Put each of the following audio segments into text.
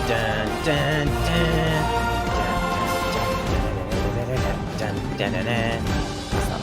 dun, dun, dun. Dun, dun, dun, dun, dun. That's not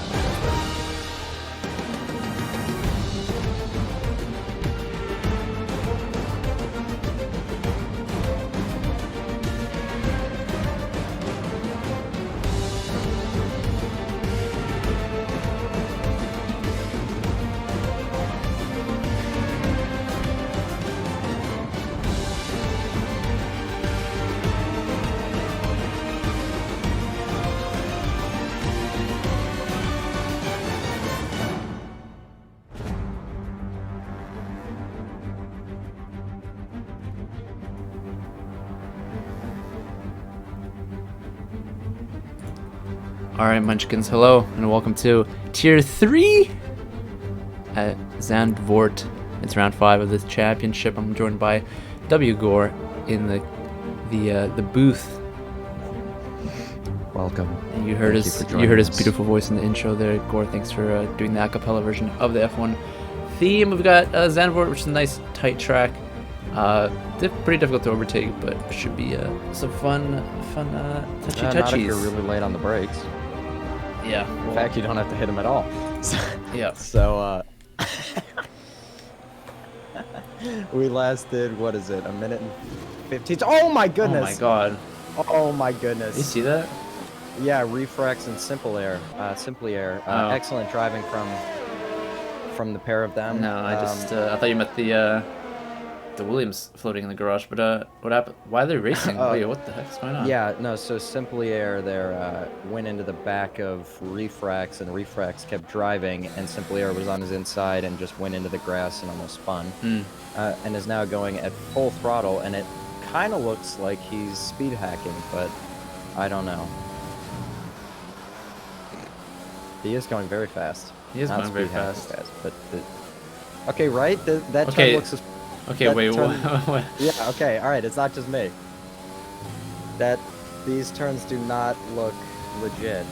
Alright, Munchkins, hello, and welcome to Tier 3 at Zandvoort. It's round 5 of this championship. I'm joined by W. Gore in the booth. Welcome. And you heard his beautiful voice in the intro there. Gore, thanks for doing the a cappella version of the F1 theme. We've got Zandvoort, which is a nice tight track. Pretty difficult to overtake, but should be some fun touchy-touchies. Not if you're really late on the brakes. Yeah. In fact, you don't have to hit them at all. So, Yeah. So, we lasted, what is it, a minute and 15? Oh my goodness! Oh my god. Oh my goodness. You see that? Yeah, Refrax and Simply Air. Oh. Excellent driving from the pair of them. No, I thought you meant the Williams floating in the garage, but what happened? Why are they racing? Wait, what the heck's going on? Yeah, no, so Simply Air there went into the back of Refrax, and Refrax kept driving, and Simply Air was on his inside and just went into the grass and almost spun. And is now going at full throttle, and it kind of looks like he's speed hacking, but I don't know. He is going very fast. He is Not going very speed hacking fast. but okay, right? That Okay. turn looks... Okay, that wait, turn- what? Yeah, okay, alright, it's not just me. These turns do not look legit.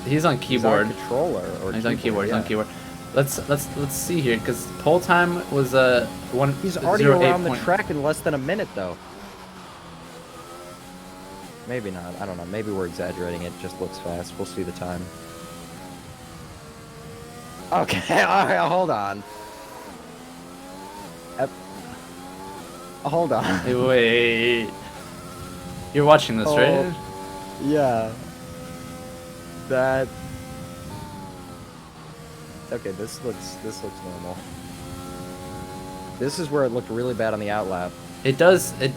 He's on keyboard. He's on controller or He's on keyboard. He's yeah. on keyboard. Let's see here, because pole time was one. He's already 08 around the point- track in less than a minute, though. Maybe not. I don't know. Maybe we're exaggerating. It just looks fast. We'll see the time. Okay, alright, hold on. Hold on. Hey, wait. You're watching this, right? Yeah. That. Okay, this looks normal. This is where it looked really bad on the outlap. It does. Yeah.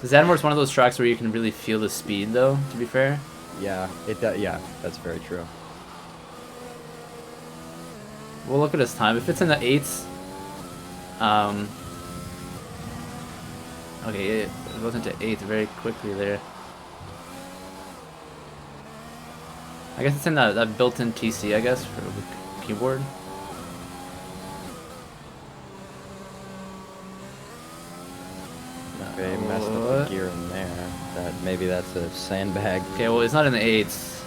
Zandvoort's one of those tracks where you can really feel the speed, though. To be fair. Yeah, it does. Yeah, that's very true. We'll look at his time. If it's in the 8s, okay, it goes into 8th very quickly there. I guess it's in that built-in TC, I guess, for the keyboard. Okay, messed up the gear in there. Maybe that's a sandbag. Okay, well, it's not in the 8s.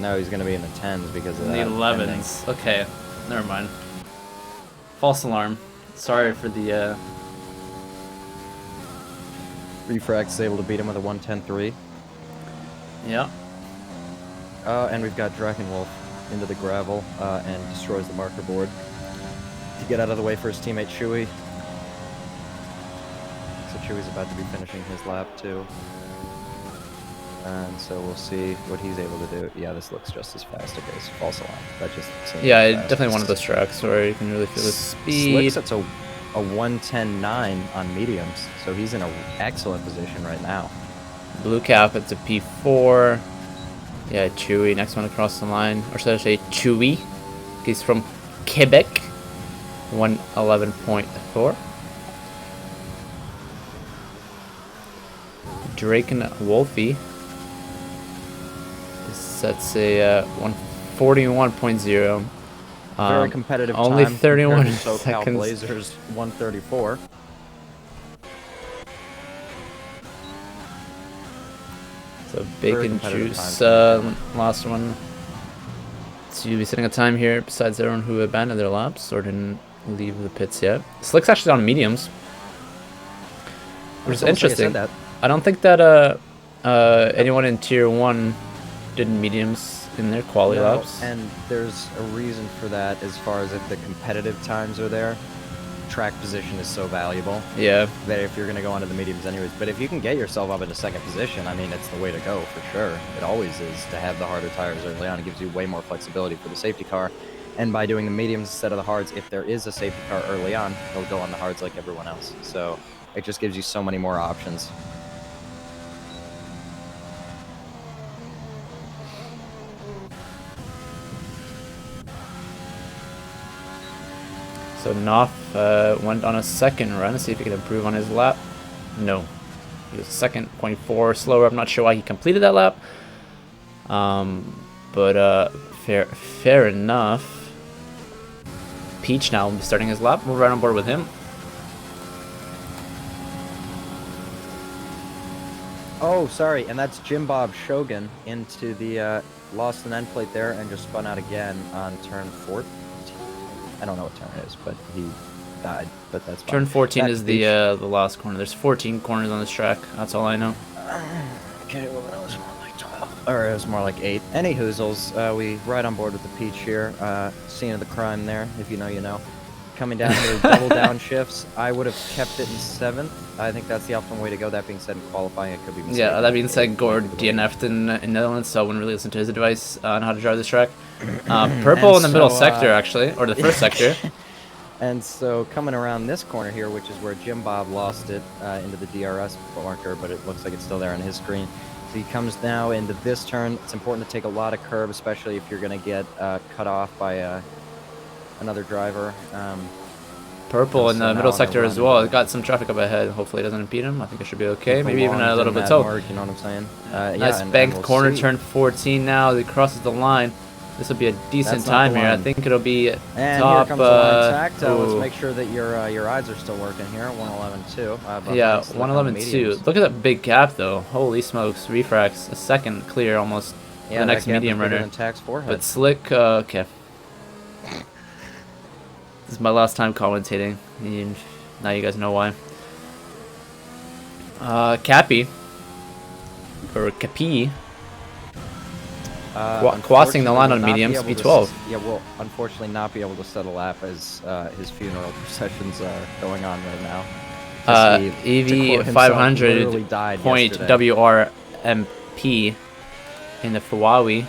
No, he's gonna be in the 10s because of In the that. 11s. Okay, never mind. False alarm. Sorry for the, Refrax is able to beat him with a 110.3. yeah. And we've got Drakenwolf into the gravel and destroys the marker board to get out of the way for his teammate Chewy. So Chewy's about to be finishing his lap too. And so we'll see what he's able to do. Yeah, this looks just as fast. Okay, it's false alarm. That just seems Yeah, fast. definitely one of those tracks where you can really feel the speed. Slick sets a 110.9 on mediums, so he's in an excellent position right now. Blue cap, it's a P4. Yeah, Chewy, next one across the line. Or should I say Chewy? He's from Quebec. 111.4. Drake and Wolfie. This sets a 141.0. Very competitive only time. 31 compared to SoCal seconds. Blazers 134. So Very bacon competitive juice, time. last one. So you'll be setting a time here besides everyone who abandoned their laps or didn't leave the pits yet. Slick's actually on mediums, which is It's almost like I interesting. said that. I don't think that anyone in tier 1 did mediums in their quality No, laps. and there's a reason for that as far as if the competitive times are there. Track position is so valuable Yeah. that if you're going to go onto the mediums anyways. But if you can get yourself up into second position, I mean, it's the way to go for sure. It always is to have the harder tires early on. It gives you way more flexibility for the safety car. And by doing the mediums instead of the hards, if there is a safety car early on, he'll go on the hards like everyone else. So it just gives you so many more options. So Knopf went on a second run to see if he could improve on his lap. No. He was second, 0.4 slower. I'm not sure why he completed that lap. But fair enough. Peach now will be starting his lap. We're right on board with him. Oh, sorry, and that's Jim Bob Shogun into the lost an end plate there and just spun out again on turn 14. I don't know what turn it is, but he died. But that's fine. Turn 14 That's is the last corner. There's 14 corners on this track. That's all I know. Okay, well, that was more like 12. Or it was more like 8. Any hoozles, we right on board with the Peach here. Scene of the crime there, if you know, you know. Coming down here, double downshifts. I would have kept it in 7th. I think that's the optimal way to go. That being said, in qualifying, it could be mistaken. Yeah, that being said, Gord DNF'd in Netherlands, so I wouldn't really listen to his advice on how to drive this track. Purple in the middle sector, actually, or the first sector. And so coming around this corner here, which is where Jim Bob lost it into the DRS marker, but it looks like it's still there on his screen. So he comes now into this turn. It's important to take a lot of curb, especially if you're going to get cut off by another driver. Purple in So the now middle on the sector as run. well. It got some traffic up ahead. Hopefully it doesn't impede him. I think it should be okay. Maybe even a Prolonged little in bit that so. mark, you know what I'm saying? Nice and banked we'll corner, see. turn 14 now. He crosses the line. This will be a decent That's not time the here. I line. think it'll be And top. here comes the line tacto. ooh. Let's make sure that your eyes are still working here. 111.2. Yeah, 111.2. Look at that big gap though. Holy smokes. Refrax, a second clear almost. Yeah, the next that gap is medium bigger runner. than Tax forehead. But Slick, okay. This is my last time commentating. And now you guys know why. Cappy. Or Capi. Crossing the line on unfortunately, mediums, will not be able V12. to yeah, will unfortunately not be able to set a lap as his funeral processions are going on right now. EV 500 died point yesterday. WRMP in the Fawawi.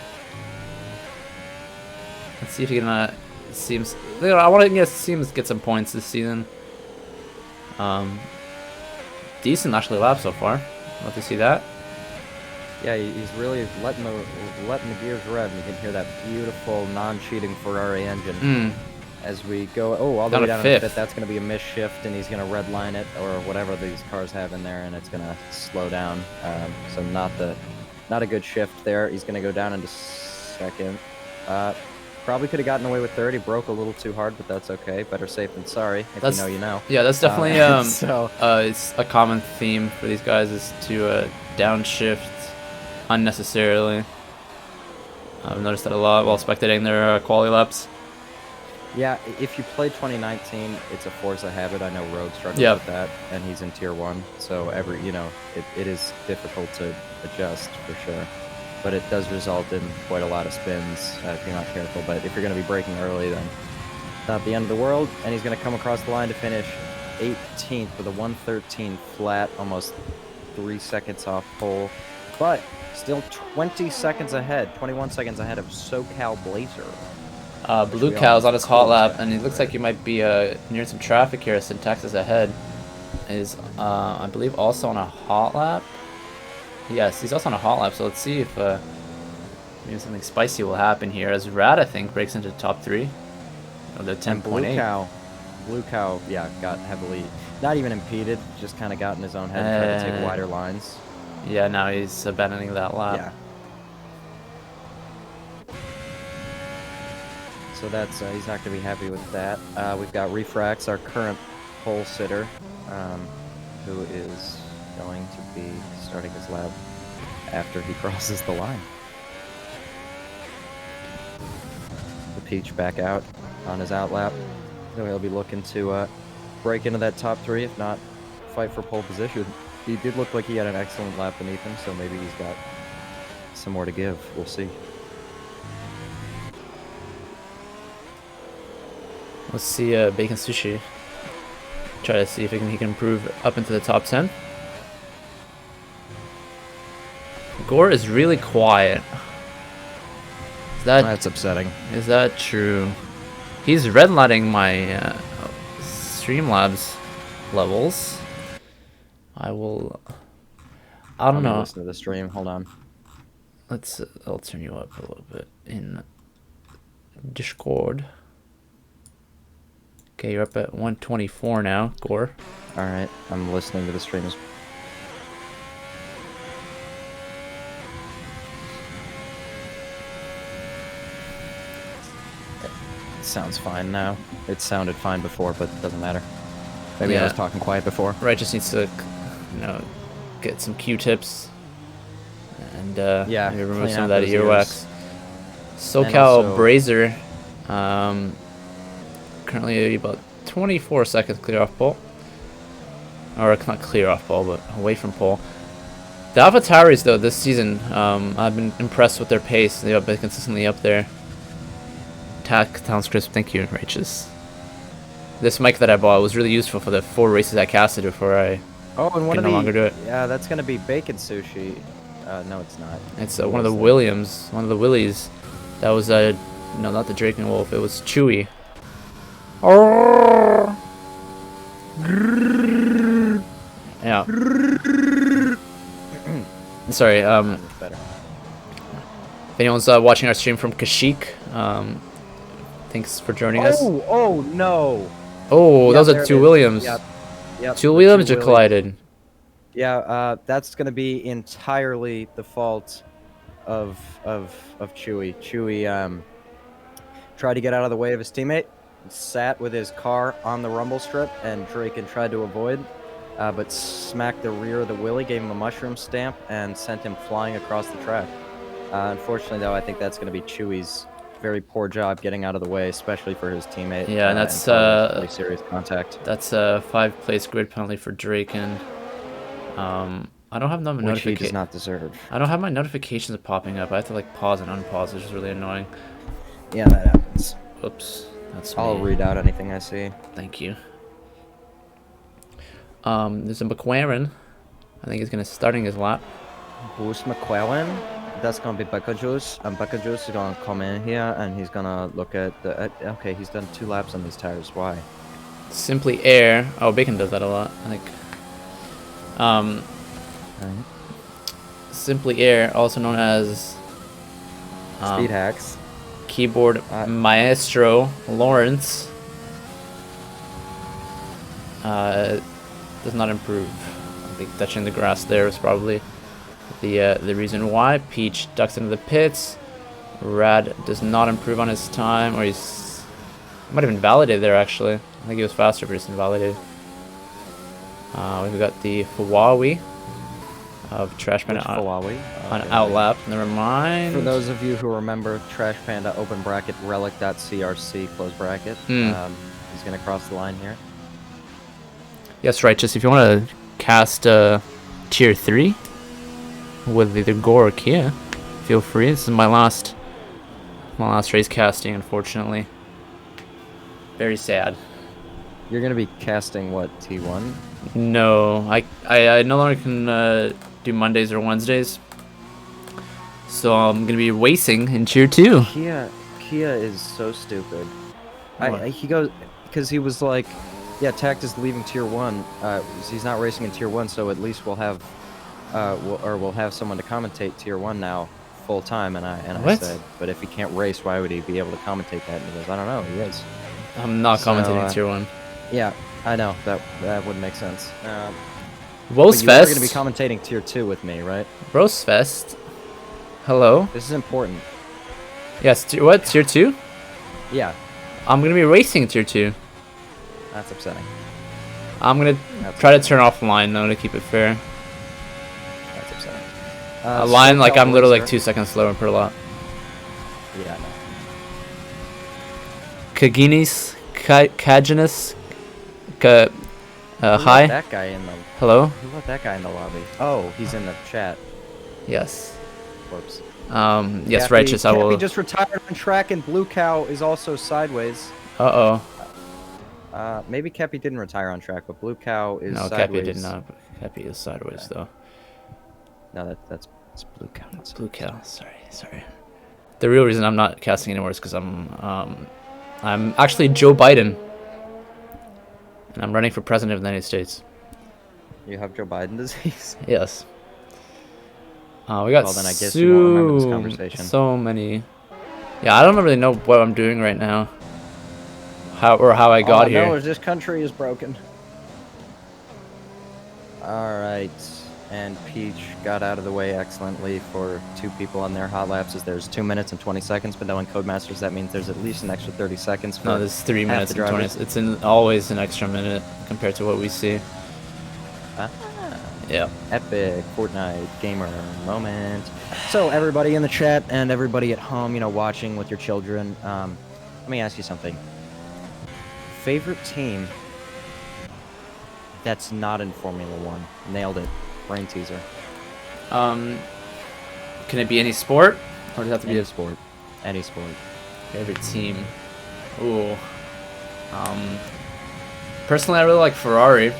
Let's see if he can seems. I want to get some points this season. Decent actually lap so far. Love to see that. Yeah, he's really letting the gears rev. You can hear that beautiful non-cheating Ferrari engine. As we go, all the Down way to down to fifth. fifth, that's going to be a missed shift, and he's going to redline it, or whatever these cars have in there, and it's going to slow down. So not a good shift there. He's going to go down into second. Probably could have gotten away with third. He broke a little too hard, but that's okay. Better safe than sorry. If That's- you know, you know. Yeah, that's definitely So it's a common theme for these guys is to downshift unnecessarily. I've noticed that a lot while spectating their quality laps. yeah, if you play 2019, it's a Forza habit. I know Rogue struggles Yeah. with that, and he's in tier 1, so it is difficult to adjust for sure. But it does result in quite a lot of spins if you're not careful. But if you're going to be braking early, then not the end of the world. And he's going to come across the line to finish 18th with a 113 flat, almost 3 seconds off pole. But still 20 seconds ahead, 21 seconds ahead of SoCal Blazer. Blue Cow's on his hot lap, and it looks like he might be near some traffic here. Syntax is ahead. Is I believe also on a hot lap. Yes, he's also on a hot lap. So let's see if maybe something spicy will happen here. As Rad, I think, breaks into top 3 of the And Blue 10.8. Cow, yeah, got heavily, not even impeded, just kind of got in his own head and tried to take wider lines. Yeah, now he's abandoning that lap. Yeah. So that's he's not going to be happy with that. We've got Refrax, our current pole sitter, who is going to be starting his lap after he crosses the line. The Peach back out on his out lap. So he'll be looking to break into that top 3, if not fight for pole position. He did look like he had an excellent lap beneath him, so maybe he's got some more to give. We'll see. Let's see Bacon Sushi. Try to see if he can improve up into the top 10. Gore is really quiet. That's upsetting. Is that true? He's redlining my Streamlabs levels. I don't know. Listen to the stream. Hold on. I'll turn you up a little bit in Discord. Okay, you're up at 124 now, Gore. All right, I'm listening to the streams. It sounds fine now. It sounded fine before, but it doesn't matter. Maybe I was talking quiet before. Right, just needs to, get some Q-tips and maybe remove some of that earwax. SoCal also, Brazier, currently about 24 seconds clear off pole. Or not clear off pole, but away from pole. The AlphaTauris, though, this season, I've been impressed with their pace. They've been consistently up there. Town's Crisp, thank you, Righteous. This mic that I bought was really useful for the 4 races I casted before I can no longer do it. Yeah, that's gonna be Bacon Sushi. No, it's not. It's one of the Williams, one of the Willies. That was no, not the Drake and Wolf. It was Chewy. Yeah. Sorry. Better. If anyone's watching our stream from Kashyyyk, thanks for joining us. Oh no! Oh, those are two Williams. Yep. Two Williams just collided. Yeah, that's gonna be entirely the fault of Chewy. Chewy tried to get out of the way of his teammate, sat with his car on the rumble strip, and Draken tried to avoid, but smacked the rear of the Willy, gave him a mushroom stamp, and sent him flying across the track. Unfortunately, though, I think that's gonna be Chewy's very poor job getting out of the way, especially for his teammate. Yeah, and that's really serious contact. That's a 5-place grid penalty for Draken. I don't have Which he does not deserve. I don't have my notifications popping up. I have to like pause and unpause, which is really annoying. Yeah, that happens. Oops, that's I'll me. read out anything I see. Thank you. There's a McLaren. I think he's gonna starting his lap. Bruce McClellan. That's gonna be Becca Juice, and Becca Juice is gonna come in here and he's gonna look at the. Okay, he's done 2 laps on these tires. Why? Simply Air. Oh, Bacon does that a lot. I think. Right. Simply Air, also known as Speed hacks. Keyboard Maestro Lawrence, does not improve. I think touching the grass there is probably the reason why. Peach ducks into the pits. Rad does not improve on his time, or he's might have invalidated there actually. I think he was faster, but he's invalidated. We've got the Huawei of Trash Panda on outlap. Never mind. For those of you who remember Trash Panda open bracket relic.crc close bracket, he's gonna cross the line here. Yes, Righteous. If you want to cast tier 3 with either Gore or Kia, feel free. This is my last race casting, unfortunately. Very sad. You're gonna be casting what, T1? No, I no longer can do Mondays or Wednesdays, so I'm gonna be racing in tier 2. Kia is so stupid. What? He goes because he was like, yeah, Tact is leaving tier 1. He's not racing in tier 1, so at least we'll have we'll have someone to commentate tier 1 now full time. And I said, but if he can't race, why would he be able to commentate that? And he goes, I don't know, he is. I'm not commentating tier 1. Yeah, I know that would make sense. Rosefest. You're going to be commentating tier 2 with me, right? Rosefest. Hello. This is important. Yes. What? Tier 2? Yeah. I'm gonna be racing tier 2. That's upsetting. I'm gonna try to turn off line though to keep it fair. That's upsetting. A line like I'm literally like 2 seconds slower per lap. Yeah, I know. Kaginis, Kaginus, Who let Hi. that guy in the... Hello. Who let that guy in the lobby? Oh, he's in the chat. Yes. Whoops. Yes, Cappy, Righteous. I will. Cappy just retired on track, and Blue Cow is also sideways. Uh Maybe Cappy didn't retire on track, but Blue Cow oh. is No, sideways. Cappy did not. Cappy is sideways though. No, that's Blue Cow. That's Blue cow. Sorry. The real reason I'm not casting anymore is because I'm actually Joe Biden, and I'm running for president of the United States. You have Joe Biden disease? Yes. We got Well, then I guess you won't remember this conversation. so many. Yeah, I don't really know what I'm doing right now. How I got here. All I know is this country is broken. Alright, and Peach got out of the way excellently for 2 people on their hot laps as there's 2 minutes and 20 seconds, but knowing Codemasters, that means there's at least an extra 30 seconds for No, there's 3 half minutes the and 20. drivers. It's always an extra minute compared to what we see. Yeah. Epic Fortnite gamer moment. So everybody in the chat and everybody at home, watching with your children, let me ask you something. Favorite team that's not in Formula 1? Nailed it. Brain teaser. Can it be any sport, or does it have to be Any a sport. Any sport. favorite team? Ooh. Personally, I really like Ferrari.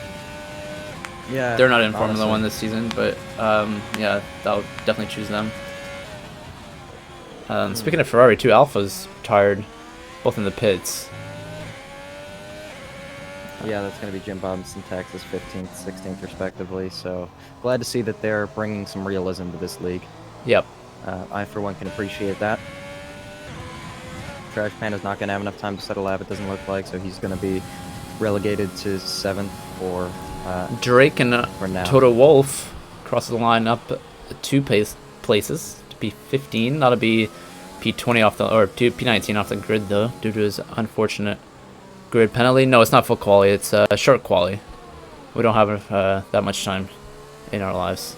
Yeah. They're not in Formula honestly. 1 this season, but yeah, I'll definitely choose them. Speaking of Ferrari, 2 Alphas retired, both in the pits. Yeah, that's going to be Jim Bums and Texas 15th, 16th respectively. So glad to see that they're bringing some realism to this league. Yep. I, for one, can appreciate that. Trash Panda's not going to have enough time to set a lap, it doesn't look like, so he's going to be relegated to 7th or Drake and for now. Toto Wolff crosses the line up 2 places to be 15. That'll be P20 off the, or P19 off the grid though, due to his unfortunate grid penalty. No, it's not full quali. It's short quali. We don't have that much time in our lives.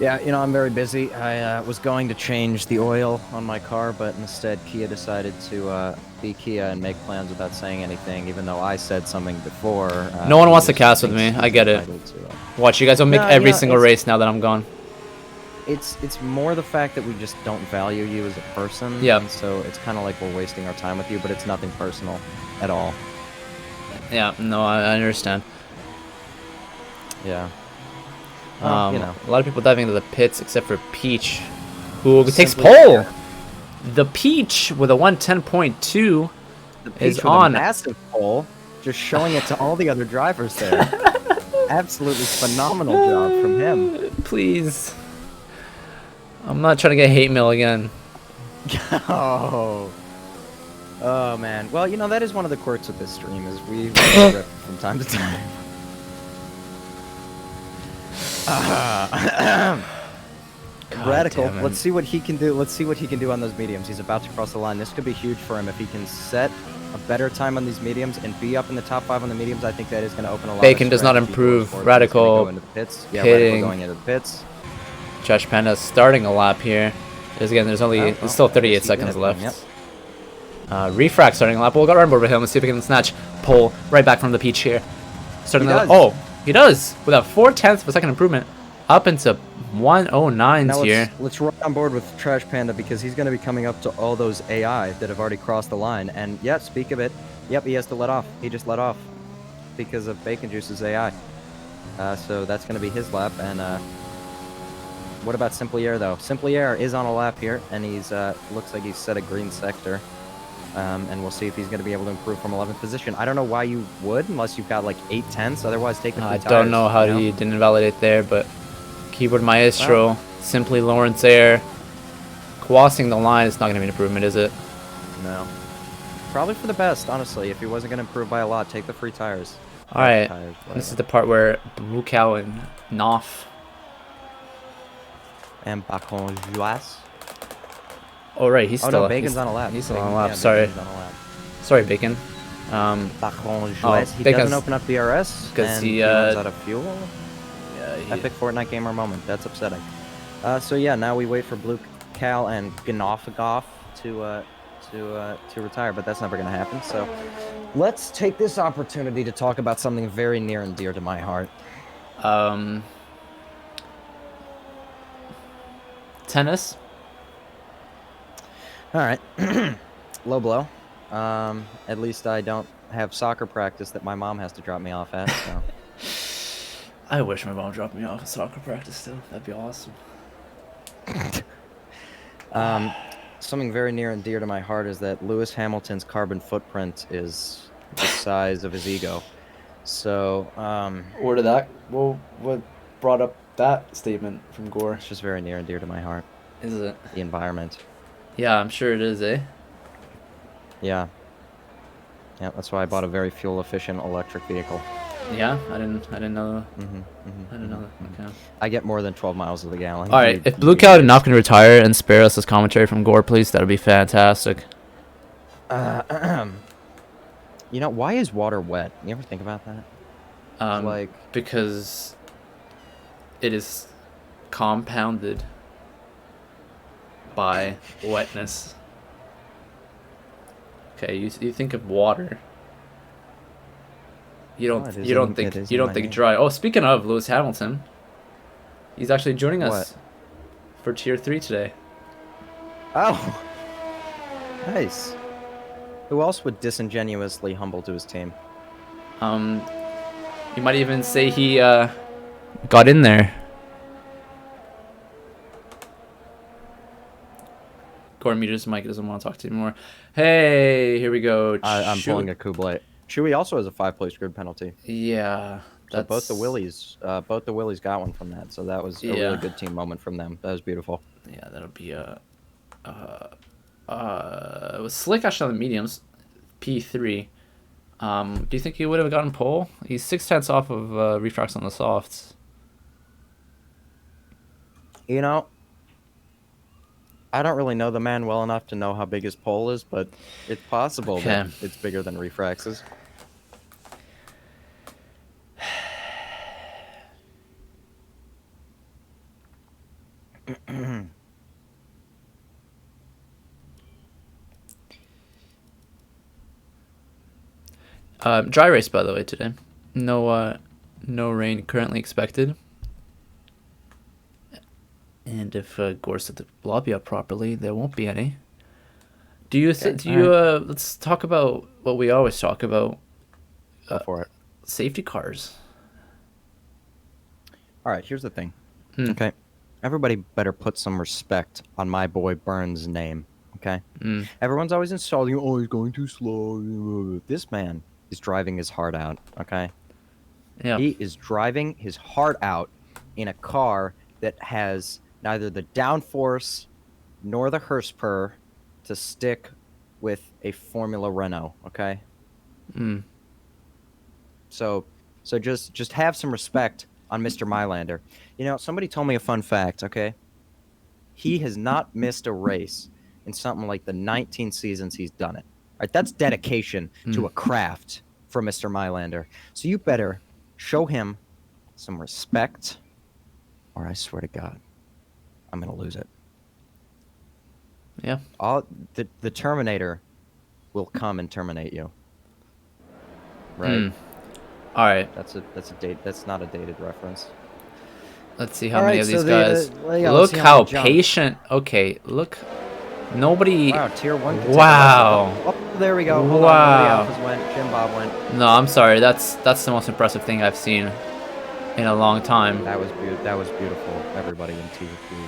Yeah, I'm very busy. I was going to change the oil on my car, but instead Kia decided to be Kia and make plans without saying anything, even though I said something before. No one wants to he cast with thinks me. I he's get it. entitled to, Watch, you guys will make No, every yeah, single it's- race now that I'm gone. It's more the fact that we just don't value you as a person. Yep. And so it's kind of like we're wasting our time with you, but it's nothing personal at all. Yeah, no, I understand. Yeah. Well, A lot of people diving into the pits except for Peach, who takes Simply pole. The Peach with a 110.2 the Peach is with on. a massive pole, just showing it to all the other drivers there. Absolutely phenomenal job from him. Please. I'm not trying to get hate mail again. Oh man. Well, that is one of the quirks of this stream is we rip from time to time. Radical. damn it. Let's see what he can do. Let's see what he can do on those mediums. He's about to cross the line. This could be huge for him if he can set a better time on these mediums and be up in the top 5 on the mediums. I think that is going to open a lot. Bacon of does not strategy improve. doors for him. He's gonna Radical go into the pits. Yeah, pitting. Radical going into the pits. Josh Panda starting a lap here. Because again, there's still 38 he did seconds it, left. yep. Refract starting a lap. We'll go around board with him. Let's see if we can snatch pole right back from the Peach here. Starting He the does. Oh, he does with a 0.4 of a second improvement, up into 109s Now here. let's run on board with Trash Panda because he's going to be coming up to all those AI that have already crossed the line. And yeah, speak of it, yep, he has to let off. He just let off because of Bacon Juice's AI. So that's going to be his lap. And what about Simply Air though? Simply Air is on a lap here, and he's looks like he's set a green sector. And we'll see if he's going to be able to improve from 11th position. I don't know why you would, unless you've got like 8 tenths. Otherwise, take the free I tires, don't know how you he didn't invalidate there, but Keyboard Maestro, Simply Lawrence Air, crossing the line is not going to be an improvement, is it? No. Probably for the best, honestly. If he wasn't going to improve by a lot, take the free tires. Alright, Tires, this is whatever. the part where Bukau and Knopf. And Bacon Juas. Oh, right, he's Oh still no, Bacon's on a lap. He's still Bacon- on a lap, yeah, sorry. Bacon's on a lap. Sorry, Bacon. Bacon Juas. He Bacon's- doesn't open up DRS 'cause and he, he runs out of fuel. Yeah, Epic Fortnite gamer moment. That's upsetting. So yeah, now we wait for Blue Cal and Gnofagoff to to retire, but that's never going to happen. So let's take this opportunity to talk about something very near and dear to my heart. Tennis. All right. Low blow. At least I don't have soccer practice that my mom has to drop me off at. So. I wish my mom dropped me off at soccer practice still. That'd be awesome. Something very near and dear to my heart is that Lewis Hamilton's carbon footprint is the size of his ego. So, Where did that? Well, what brought up that statement from Gore? it's just very near and dear to my heart. Is it? The environment. Yeah, I'm sure it is, eh? Yeah. Yeah, that's why I bought a very fuel-efficient electric vehicle. Yeah, I didn't know. Mm-hmm, I didn't know that. Okay. I get more than 12 miles to the gallon. All right, if Blue Cow not going to retire and spare us this commentary from Gore, please, that would be fantastic. You know, why is water wet? You ever think about that? Like, because it is compounded by wetness. Okay, you think of water. You don't think dry. Oh, speaking of Lewis Hamilton, he's actually joining us for Tier 3 today. Oh, nice. Who else would disingenuously humble to his team? You might even say he got in there. Gordon muted his mic, doesn't want to talk to you anymore. Hey, here we go. I'm pulling a Kublai. Chewy also has a 5-place grid penalty. Yeah, so both the Willies got one from that. So that was a really good team moment from them. That was beautiful. Yeah, that'll be it was Slick actually on the mediums, P3. Do you think he would have gotten pole? He's 6/10 off of refrax on the softs. You know, I don't really know the man well enough to know how big his pole is, but it's possible that it's bigger than refraxes. Dry race, by the way, today. No rain currently expected. And if Gore set the lobby up properly, there won't be any. Let's talk about what we always talk about. Go for it. Safety cars. All right, here's the thing. Okay, everybody better put some respect on my boy Burns' name. Okay, everyone's always insulting. Oh, he's going too slow. This man is driving his heart out. Okay, yeah, he is driving his heart out in a car that has neither the downforce nor the horsepower to stick with a Formula Renault. Okay. So just have some respect on Mr. Mylander. You know, somebody told me a fun fact, okay? He has not missed a race in something like the 19 seasons he's done it. All right, that's dedication to a craft for Mr. Mylander. So you better show him some respect, or I swear to God, I'm going to lose it. Yeah. The Terminator will come and terminate you. Right? All right. That's not a dated reference. Let's see how many of these guys. Look look how patient. Okay, look. Nobody. Wow, tier 1. Wow. Oh, there we go. Hold wow. On, Alphas went. Jim Bob went. No, I'm sorry. That's the most impressive thing I've seen in a long time. That was beautiful. Everybody in tier 3.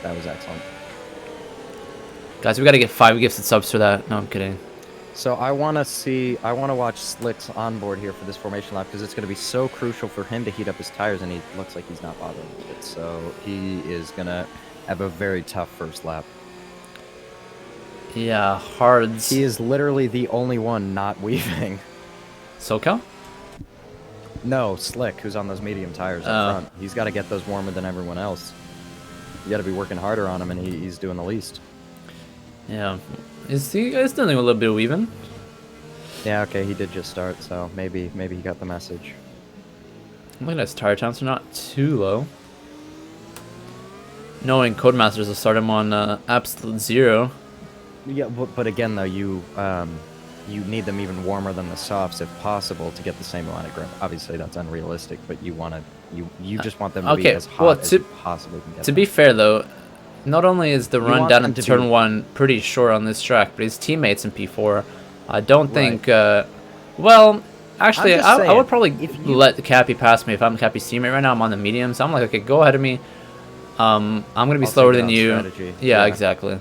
That was excellent. Guys, we gotta get 5 gifted subs for that. No, I'm kidding. So I want to watch Slick's onboard here for this formation lap because it's going to be so crucial for him to heat up his tires, and he looks like he's not bothering with it. So he is going to have a very tough first lap. Yeah, hards. He is literally the only one not weaving. SoCal? No, Slick, who's on those medium tires up front. He's got to get those warmer than everyone else. You got to be working harder on him, and he's doing the least. Yeah. Is he guys doing a little bit of weaving? Yeah, okay, he did just start, so maybe he got the message. Look at his tire temps are not too low. Knowing Codemasters will start him on absolute 0. Yeah, but again though, you need them even warmer than the softs if possible to get the same amount of grip. Obviously, that's unrealistic, but you just want them to be Okay, as well, hot as you possibly can get. to them. be fair though, not only is the run want down them into to turn be- 1 pretty short on this track, but his teammates in P4, I don't Right. think. Well, actually, just I would saying, probably if you- let Cappy pass me if I'm Cappy's teammate right now. I'm on the medium, so I'm like, okay, go ahead of me. I'm gonna be I'll slower take it than on you. strategy. Yeah, Yeah. exactly.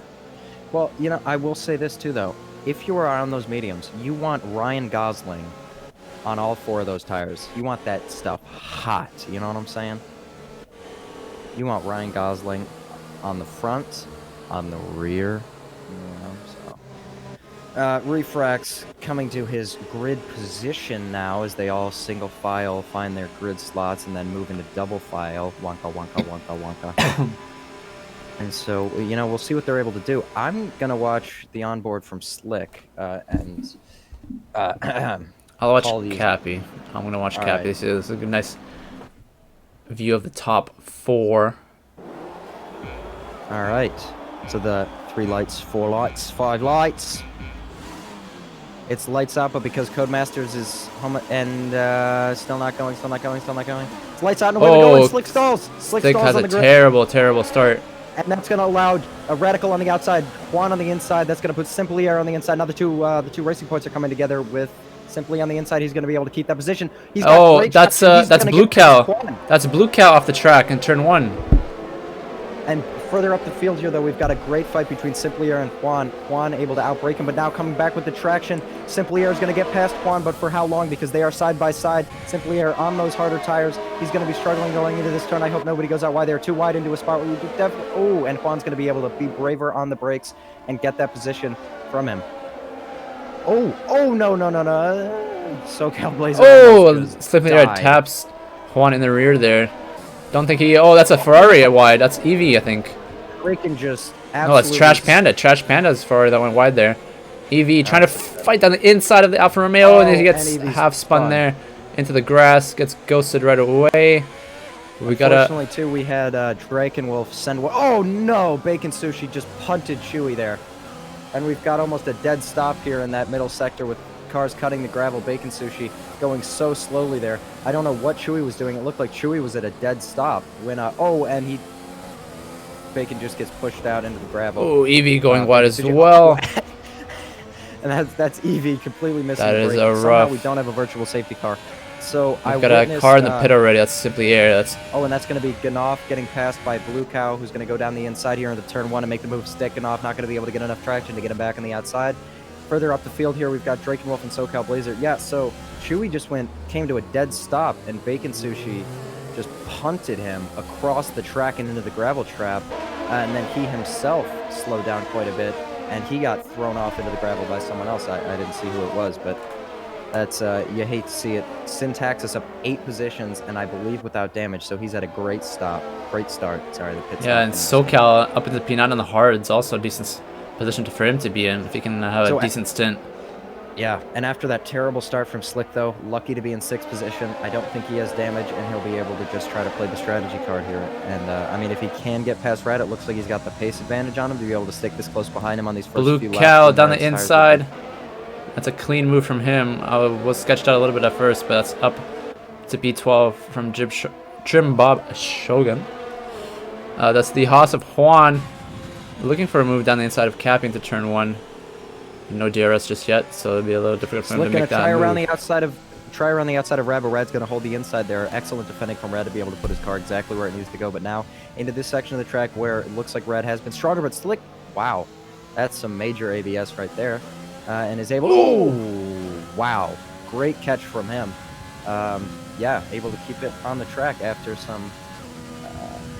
Well, I will say this too though. If you are on those mediums, you want Ryan Gosling on all 4 of those tires. You want that stuff hot. You know what I'm saying? You want Ryan Gosling on the front, on the rear. Refrax coming to his grid position now as they all single file find their grid slots and then move into double file. Wonka, wonka, wonka, wonka. And so, we'll see what they're able to do. I'm going to watch the onboard from Slick and I'll watch call these- Cappy. I'm gonna watch All Cappy. right. See, this is a good, nice view of the top 4. All right. So the 3 lights, 4 lights, 5 lights. It's lights out, but because Codemasters is home and still not going. It's lights out and away we go, and Oh, Slick stalls. Slick Slick stalls has on a the grid. terrible start. And that's going to allow a Radical on the outside, Juan on the inside. That's going to put Simply Air on the inside. Now the two racing points are coming together with Simply on the inside. He's going to be able to keep that position. He's got Oh, great that's traction. He's that's gonna Blue get past Cow. Juan. That's Blue Cow off the track in turn 1. And further up the field here, though, we've got a great fight between Simply Air and Juan. Juan able to outbreak him, but now coming back with the traction. Simply Air is going to get past Juan, but for how long? Because they are side by side. Simply Air on those harder tires. He's going to be struggling going into this turn. I hope nobody goes out wide. They're too wide into a spot where you could definitely... Oh, and Juan's going to be able to be braver on the brakes and get that position from him. Oh, no. SoCal Blazer. Oh, almost just Slipping there died. taps Juan in the rear there. Don't think he. Oh, that's a Ferrari at wide. That's Evie, I think. Freaking just No, it's absolutely... Trash Panda. Trash Panda's Ferrari that went wide there. Evie trying to fight down the inside of the Alfa Romeo, and then he gets and Evie's half spun spun. there into the grass. Gets ghosted right away. We got a. Unfortunately, too, we had Drakenwolf send... Oh, no! Bacon Sushi just punted Chewy there. And we've got almost a dead stop here in that middle sector with cars cutting the gravel. Bacon Sushi going so slowly there. I don't know what Chewy was doing. It looked like Chewy was at a dead stop. When and he... Bacon just gets pushed out into the gravel. Oh, Evie going wide as Sushi- well. And that's Evie completely missing That the is brake. a Somehow rough- we don't have a virtual safety car. So I We've got a witnessed, car in the pit already. That's Simply Air. That's Oh, and that's going to be Ganoff getting passed by Blue Cow, who's going to go down the inside here into turn 1 and make the move stick. Ganoff not going to be able to get enough traction to get him back on the outside. Further up the field here, we've got Drakenwolf and SoCal Blazer. Yeah, so Chewy just came to a dead stop, and Bacon Sushi just punted him across the track and into the gravel trap. And then he himself slowed down quite a bit, and he got thrown off into the gravel by someone else. I didn't see who it was, but that's, you hate to see it. Syntaxis up 8 positions, and I believe without damage, so he's at a great start. Sorry, the pit stop. yeah, and SoCal up into P9 on the hards, also a decent position for him to be in if he can have So, a decent stint. Yeah, and after that terrible start from Slick, though, lucky to be in 6th position. I don't think he has damage, and he'll be able to just try to play the strategy card here. And, I mean, if he can get past Red, it looks like he's got the pace advantage on him to be able to stick this close behind him on these first Blue few Cow laps. down the inside. That's a clean move from him. I was sketched out a little bit at first, but that's up to B12 from Trim Bob Shogun. That's the Haas of Juan. Looking for a move down the inside of Cappy into turn 1. No DRS just yet, so it'll be a little difficult for him Slick to gonna make that try move. around the outside of Red, but Red's gonna hold the inside there. Excellent defending from Red to be able to put his car exactly where it needs to go. But now into this section of the track where it looks like Red has been stronger, but Slick, wow, that's some major ABS right there, and is able. Oh, wow, great catch from him. Yeah, able to keep it on the track after some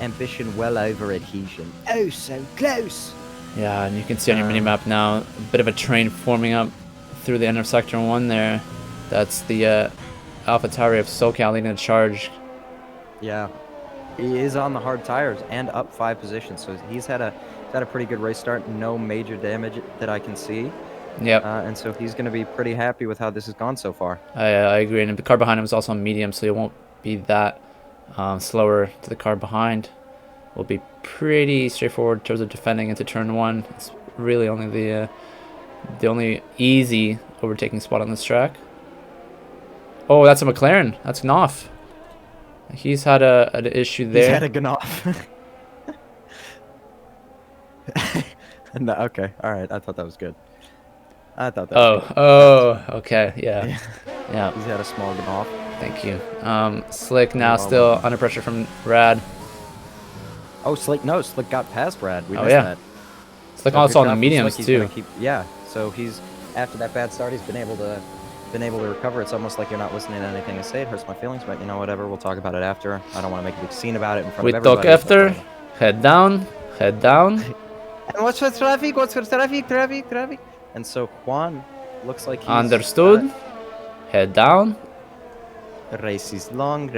ambition well over adhesion. Oh, so close. Yeah, and you can see on your minimap now a bit of a train forming up through the end of Sector 1 there. That's the AlphaTauri of SoCal leading the charge. Yeah, he is on the hard tires and up 5 positions, so he's had a pretty good race start. No major damage that I can see. Yep, And so he's going to be pretty happy with how this has gone so far. I agree. And the car behind him is also on medium, so he won't be that slower to the car behind. Will be pretty straightforward in terms of defending into turn 1. It's really only the only easy overtaking spot on this track. Oh, that's a McLaren. That's Knopf. He's had an issue there. He's had a Ganoff. No, okay, all right. I thought that was good. I thought that was good. Oh, okay, yeah. Yeah, He's had a small Ganoff. thank you. Slick now still under pressure from Rad. Oh, Slick got past Rad. We Oh, missed yeah. that. Slick So also good on the job from mediums Slick. He's gonna too. yeah, so he's after that bad start, he's been able to recover. It's almost like you're not listening to anything I say. It hurts my feelings, but you know, whatever. We'll talk about it after. I don't want to make a big scene about it in front We of everybody. talk after. Head down. Head down. And what's for traffic? What's for traffic? Traffic. And so Juan looks like he's Understood. Head down. Race is long.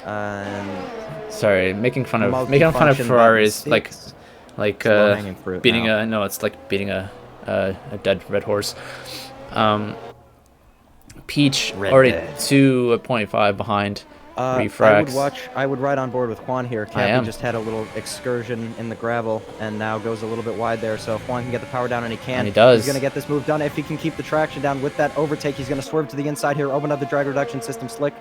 And Sorry, making fun of multifunction Ferraris, button like low-hanging fruit beating now. a no, it's like beating a dead red horse. Peach Red already dead. 2.5 behind Refrax. I would ride on board with Juan here. I am. Cappy just had a little excursion in the gravel and now goes a little bit wide there. So if Juan can get the power down, and he can, And he does. he's going to get this move done. If he can keep the traction down with that overtake, he's going to swerve to the inside here, open up the drag reduction system. Slick.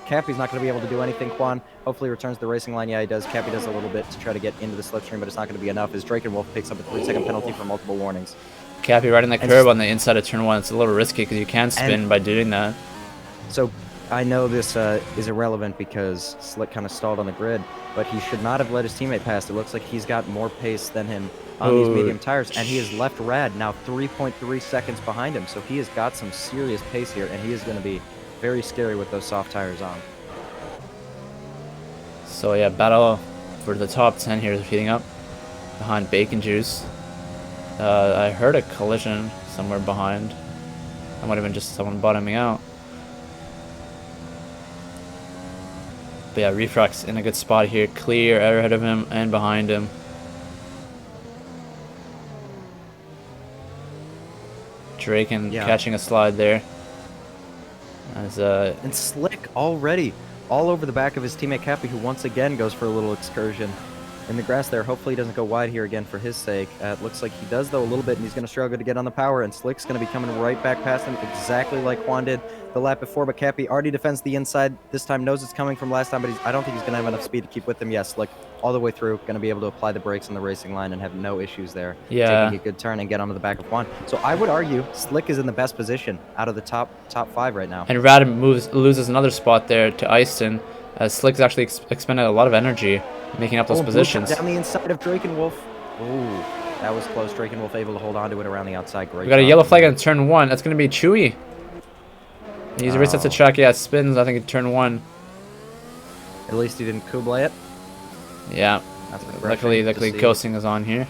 Cappy's not going to be able to do anything. Juan hopefully returns to the racing line. Yeah, he does. Cappy does a little bit to try to get into the slipstream, but it's not going to be enough as Drake and Wolf picks up a 3-second penalty for multiple warnings. Cappy riding that And curb just- on the inside of turn 1. It's a little risky because you can spin by doing that. So I know this is irrelevant because Slick kind of stalled on the grid, but he should not have let his teammate pass. It looks like he's got more pace than him on these Oh, medium tires, and he has left Rad now 3.3 seconds behind him. So he has got some serious pace here, and he is going to be very scary with those soft tires on. So yeah, battle for the top 10 here is heating up behind Bacon Juice. I heard a collision somewhere behind. That might have been just someone bottoming out. But yeah, Refrax in a good spot here. Clear ahead of him and behind him. Draken catching a slide there. As And Slick already all over the back of his teammate Cappy, who once again goes for a little excursion in the grass there. Hopefully he doesn't go wide here again for his sake. It looks like he does, though, a little bit, and he's going to struggle to get on the power, and Slick's going to be coming right back past him, exactly like Juan did the lap before, but Cappy already defends the inside. This time knows it's coming from last time, but I don't think he's going to have enough speed to keep with him. Yes, Slick all the way through, going to be able to apply the brakes on the racing line and have no issues there. Yeah. Taking a good turn and get onto the back of Juan. So I would argue Slick is in the best position out of the top 5 right now. and Rad loses another spot there to Eyston, as Slick's actually expended a lot of energy making up those positions. Down the inside of Drake and Wolf. Ooh, that was close. Drake and Wolf able to hold on to it around the outside. Great. We got a job. yellow flag on turn 1. That's going to be Chewy. He resets the track. Yeah, spins, I think, in turn 1. At least he didn't Kublai it. Yeah. That's Luckily, refreshing to see. Kelsing is on here.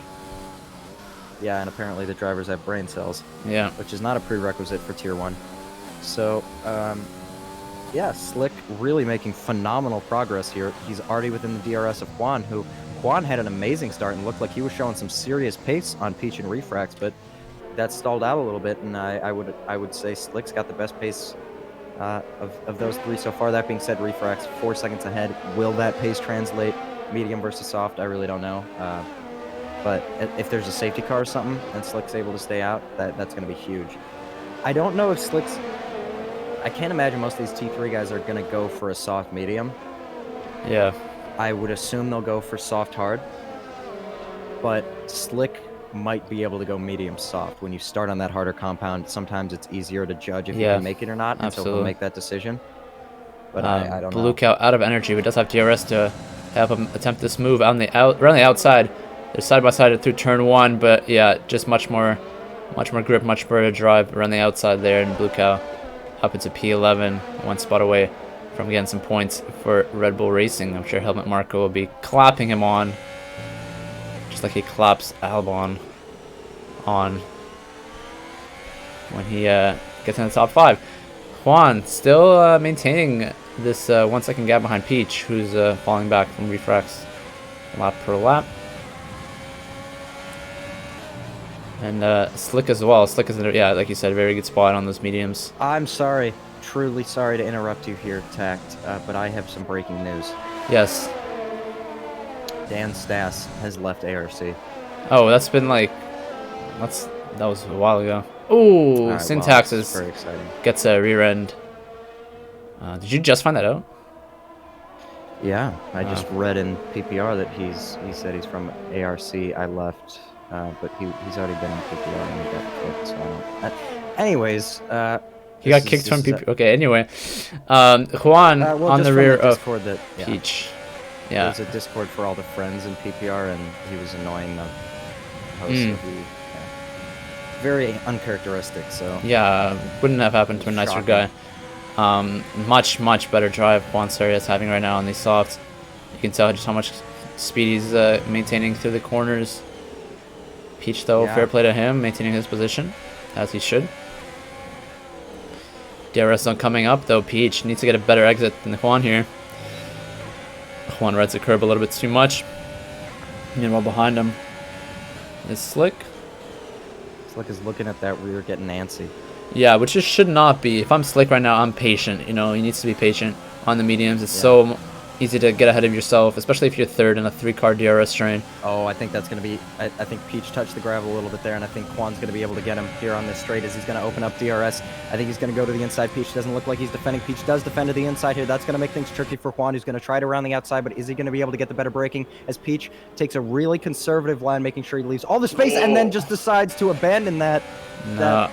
Yeah, and apparently the drivers have brain cells, Yeah. which is not a prerequisite for Tier 1. So, yeah, Slick really making phenomenal progress here. He's already within the DRS of Juan, who Juan had an amazing start and looked like he was showing some serious pace on Peach and Refrax, but that stalled out a little bit, and I would say Slick's got the best pace of those three so far. That being said, Refrax 4 seconds ahead. Will that pace translate medium versus soft? I really don't know. But if there's a safety car or something and Slick's able to stay out, that's going to be huge. I don't know if Slick's... I can't imagine most of these T3 guys are going to go for a soft medium. Yeah. I would assume they'll go for soft hard. But Slick might be able to go medium soft. When you start on that harder compound, sometimes it's easier to judge if you can make it or not, and so he'll make that decision. But I don't know. Blue Cow out of energy, but does have DRS to help him attempt this move around the outside. They're side by side through turn 1, but yeah, just much more grip, much better drive around the outside there, and Blue Cow up into P11, 1 spot away from getting some points for Red Bull Racing. I'm sure Helmut Marko will be clapping him on, just like he claps Albon on when he gets in the top 5. Juan still maintaining this 1 second gap behind Peach, who's falling back from Refrax lap per lap. And Slick as well. Slick is, yeah, like you said, a very good spot on those mediums. I'm sorry, truly sorry to interrupt you here, Tact, but I have some breaking news. Yes. Dan Stass has left ARC. Oh, that's been like, that was a while ago. Ooh, All right, Syntax wow, is very exciting. gets a rear end. Did you just find that out? Yeah, I just read in PPR that he said he's from ARC. I left, but he's already been in PPR and he got kicked. So anyways, He got kicked from PP. Okay, anyway, Juan well, on just the from rear of Discord that Peach. Yeah. There's a Discord for all the friends in PPR, and he was annoying the host. So very uncharacteristic. So Yeah, wouldn't have happened to a nicer Shocking. guy. Much better drive Juan Soria is having right now on these softs. You can tell just how much speed he's maintaining through the corners. Peach, though, Yeah. fair play to him, maintaining his position, as he should. DRS zone coming up, though. Peach needs to get a better exit than Juan here. Juan rides the curb a little bit too much. Meanwhile, behind him is Slick. Slick is looking at that rear, getting antsy. Yeah, which it should not be. If I'm Slick right now, I'm patient. You know, he needs to be patient on the mediums. It's so easy to get ahead of yourself, especially if you're third in a 3-car DRS train. Oh, I think that's going to be... I think Peach touched the gravel a little bit there, and I think Juan's going to be able to get him here on this straight as he's going to open up DRS. I think he's going to go to the inside. Peach doesn't look like he's defending. Peach does defend to the inside here. That's going to make things tricky for Juan, who's going to try it around the outside, but is he going to be able to get the better braking as Peach takes a really conservative line, making sure he leaves all the space and then just decides to abandon that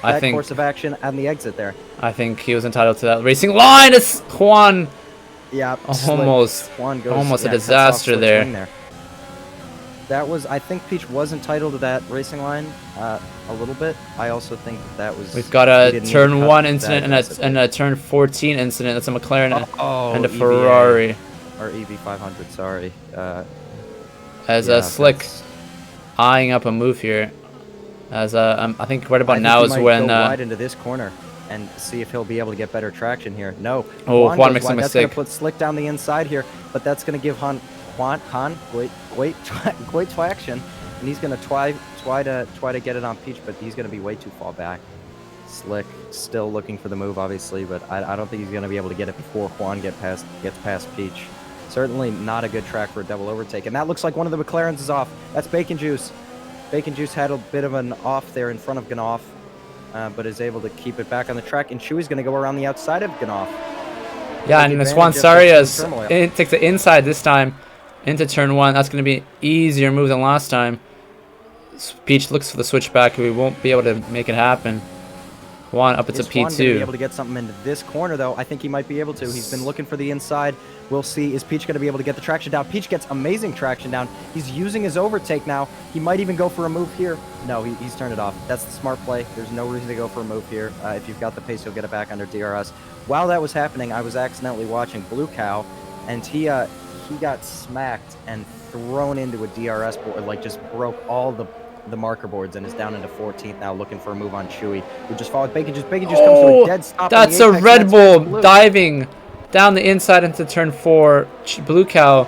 I think course of action on the exit there. I think he was entitled to that racing line. It's Juan. Yeah, Almost Juan goes, almost a cuts off disaster Slick's there. wing That was, I think Peach was entitled to that racing line a little bit. I also think that was... We've got he a didn't need to turn cut 1 that incident aggressively. and a turn 14 incident. That's a McLaren and a EVA, Ferrari. Or EV500, sorry. As Yeah, Slick that's- eyeing up a move here. As I think right about I think now he is might when go wide into this corner and see if he'll be able to get better traction here. No. Oh, Juan goes makes a wide. That's going mistake. to put Slick down the inside here, but that's going to give Han great traction, and he's going to try to get it on Peach, but he's going to be way too far back. Slick still looking for the move, obviously, but I don't think he's going to be able to get it before Juan gets past Peach. Certainly not a good track for a double overtake, and that looks like one of the McLarens is off. That's Bacon Juice. Bacon Juice had a bit of an off there in front of Ganoff, but is able to keep it back on the track, and Chewy's going to go around the outside of Ganoff. Yeah, Take and advantage Juan of the Sarias turmoil. it takes the inside this time into turn 1. That's going to be easier move than last time. Peach looks for the switchback. We won't be able to make it happen. Juan up into Is Juan going to be able P2. to get something into this corner, though? I think he might be able to. He's been looking for the inside. We'll see. Is Peach going to be able to get the traction down? Peach gets amazing traction down. He's using his overtake now. He might even go for a move here. No, he's turned it off. That's the smart play. There's no reason to go for a move here. If you've got the pace, you'll get it back under DRS. While that was happening, I was accidentally watching Blue Cow, and he got smacked and thrown into a DRS board, like just broke all the marker boards and is down into 14th now, looking for a move on Chewy, who just followed Bacon Juice. Bacon Juice comes to a dead stop. That's on a the apex, Red and that's Bull Blue. diving down the inside into turn 4. Blue Cow,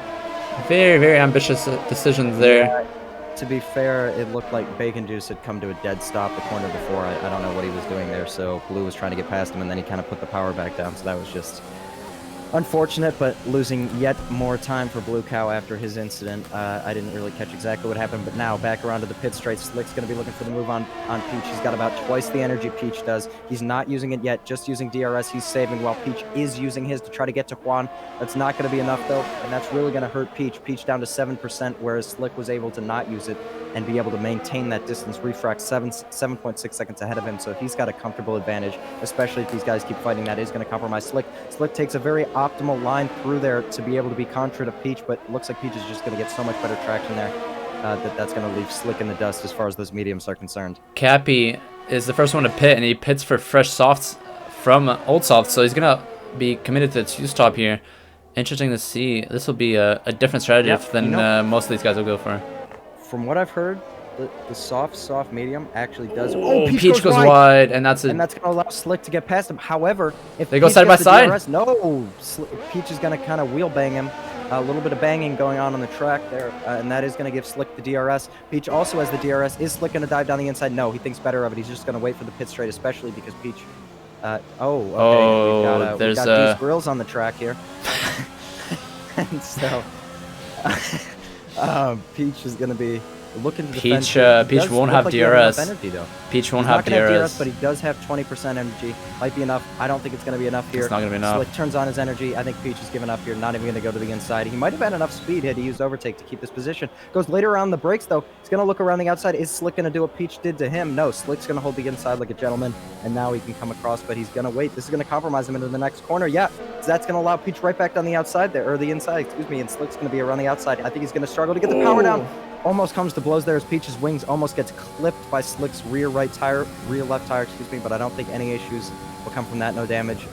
very ambitious decisions there. Yeah, to be fair, it looked like Bacon Juice had come to a dead stop the corner before. I don't know what he was doing there, so Blue was trying to get past him, and then he kind of put the power back down, so that was just unfortunate, but losing yet more time for Blue Cow after his incident. I didn't really catch exactly what happened, but now back around to the pit straight. Slick's going to be looking for the move on Peach. He's got about twice the energy Peach does. He's not using it yet, just using DRS. He's saving while Peach is using his to try to get to Juan. That's not going to be enough, though, and that's really going to hurt Peach. Peach down to 7%, whereas Slick was able to not use it and be able to maintain that distance. Refract 7.6 seconds ahead of him, so he's got a comfortable advantage, especially if these guys keep fighting. That is going to compromise Slick. Slick takes a very optimal line through there to be able to be contra to Peach, but it looks like Peach is just going to get so much better traction there that's going to leave Slick in the dust as far as those mediums are concerned. Cappy is the first one to pit, and he pits for fresh softs from old softs, so he's going to be committed to the 2-stop here. Interesting to see. This will be a different strategy than most of these guys will go for. From what I've heard, the soft medium actually does. Oh, Peach goes wide, and that's going to allow Slick to get past him. However, if they go Peach side by gets the side. DRS, no, Peach is going to kind of wheel bang him. A little bit of banging going on the track there, and that is going to give Slick the DRS. Peach also has the DRS. Is Slick going to dive down the inside? No, he thinks better of it. He's just going to wait for the pit straight, especially because Peach. Okay. We've got Deuce Grills on the track here, and so Peach is going to be looking to Peach, defend. Peach Does won't look have like he had enough DRS. energy, though. Peach won't He's have not gonna DRS. but he does have 20% energy. Might be enough. I don't think it's going to be enough here. It's not gonna be enough. Slick turns on his energy. I think Peach is giving up here. Not even going to go to the inside. He might have had enough speed had he used overtake to keep this position. Goes later around the brakes, though. He's going to look around the outside. Is Slick going to do what Peach did to him? No. Slick's going to hold the inside like a gentleman, and now he can come across, but he's going to wait. This is going to compromise him into the next corner. Yeah, that's going to allow Peach right back down the outside there, or the inside, excuse me, and Slick's going to be around the outside. I think he's going to struggle to get the power down. Almost comes to blows there as Peach's wings almost gets clipped by Slick's rear left tire, excuse me, but I don't think any issues will come from that. No damage.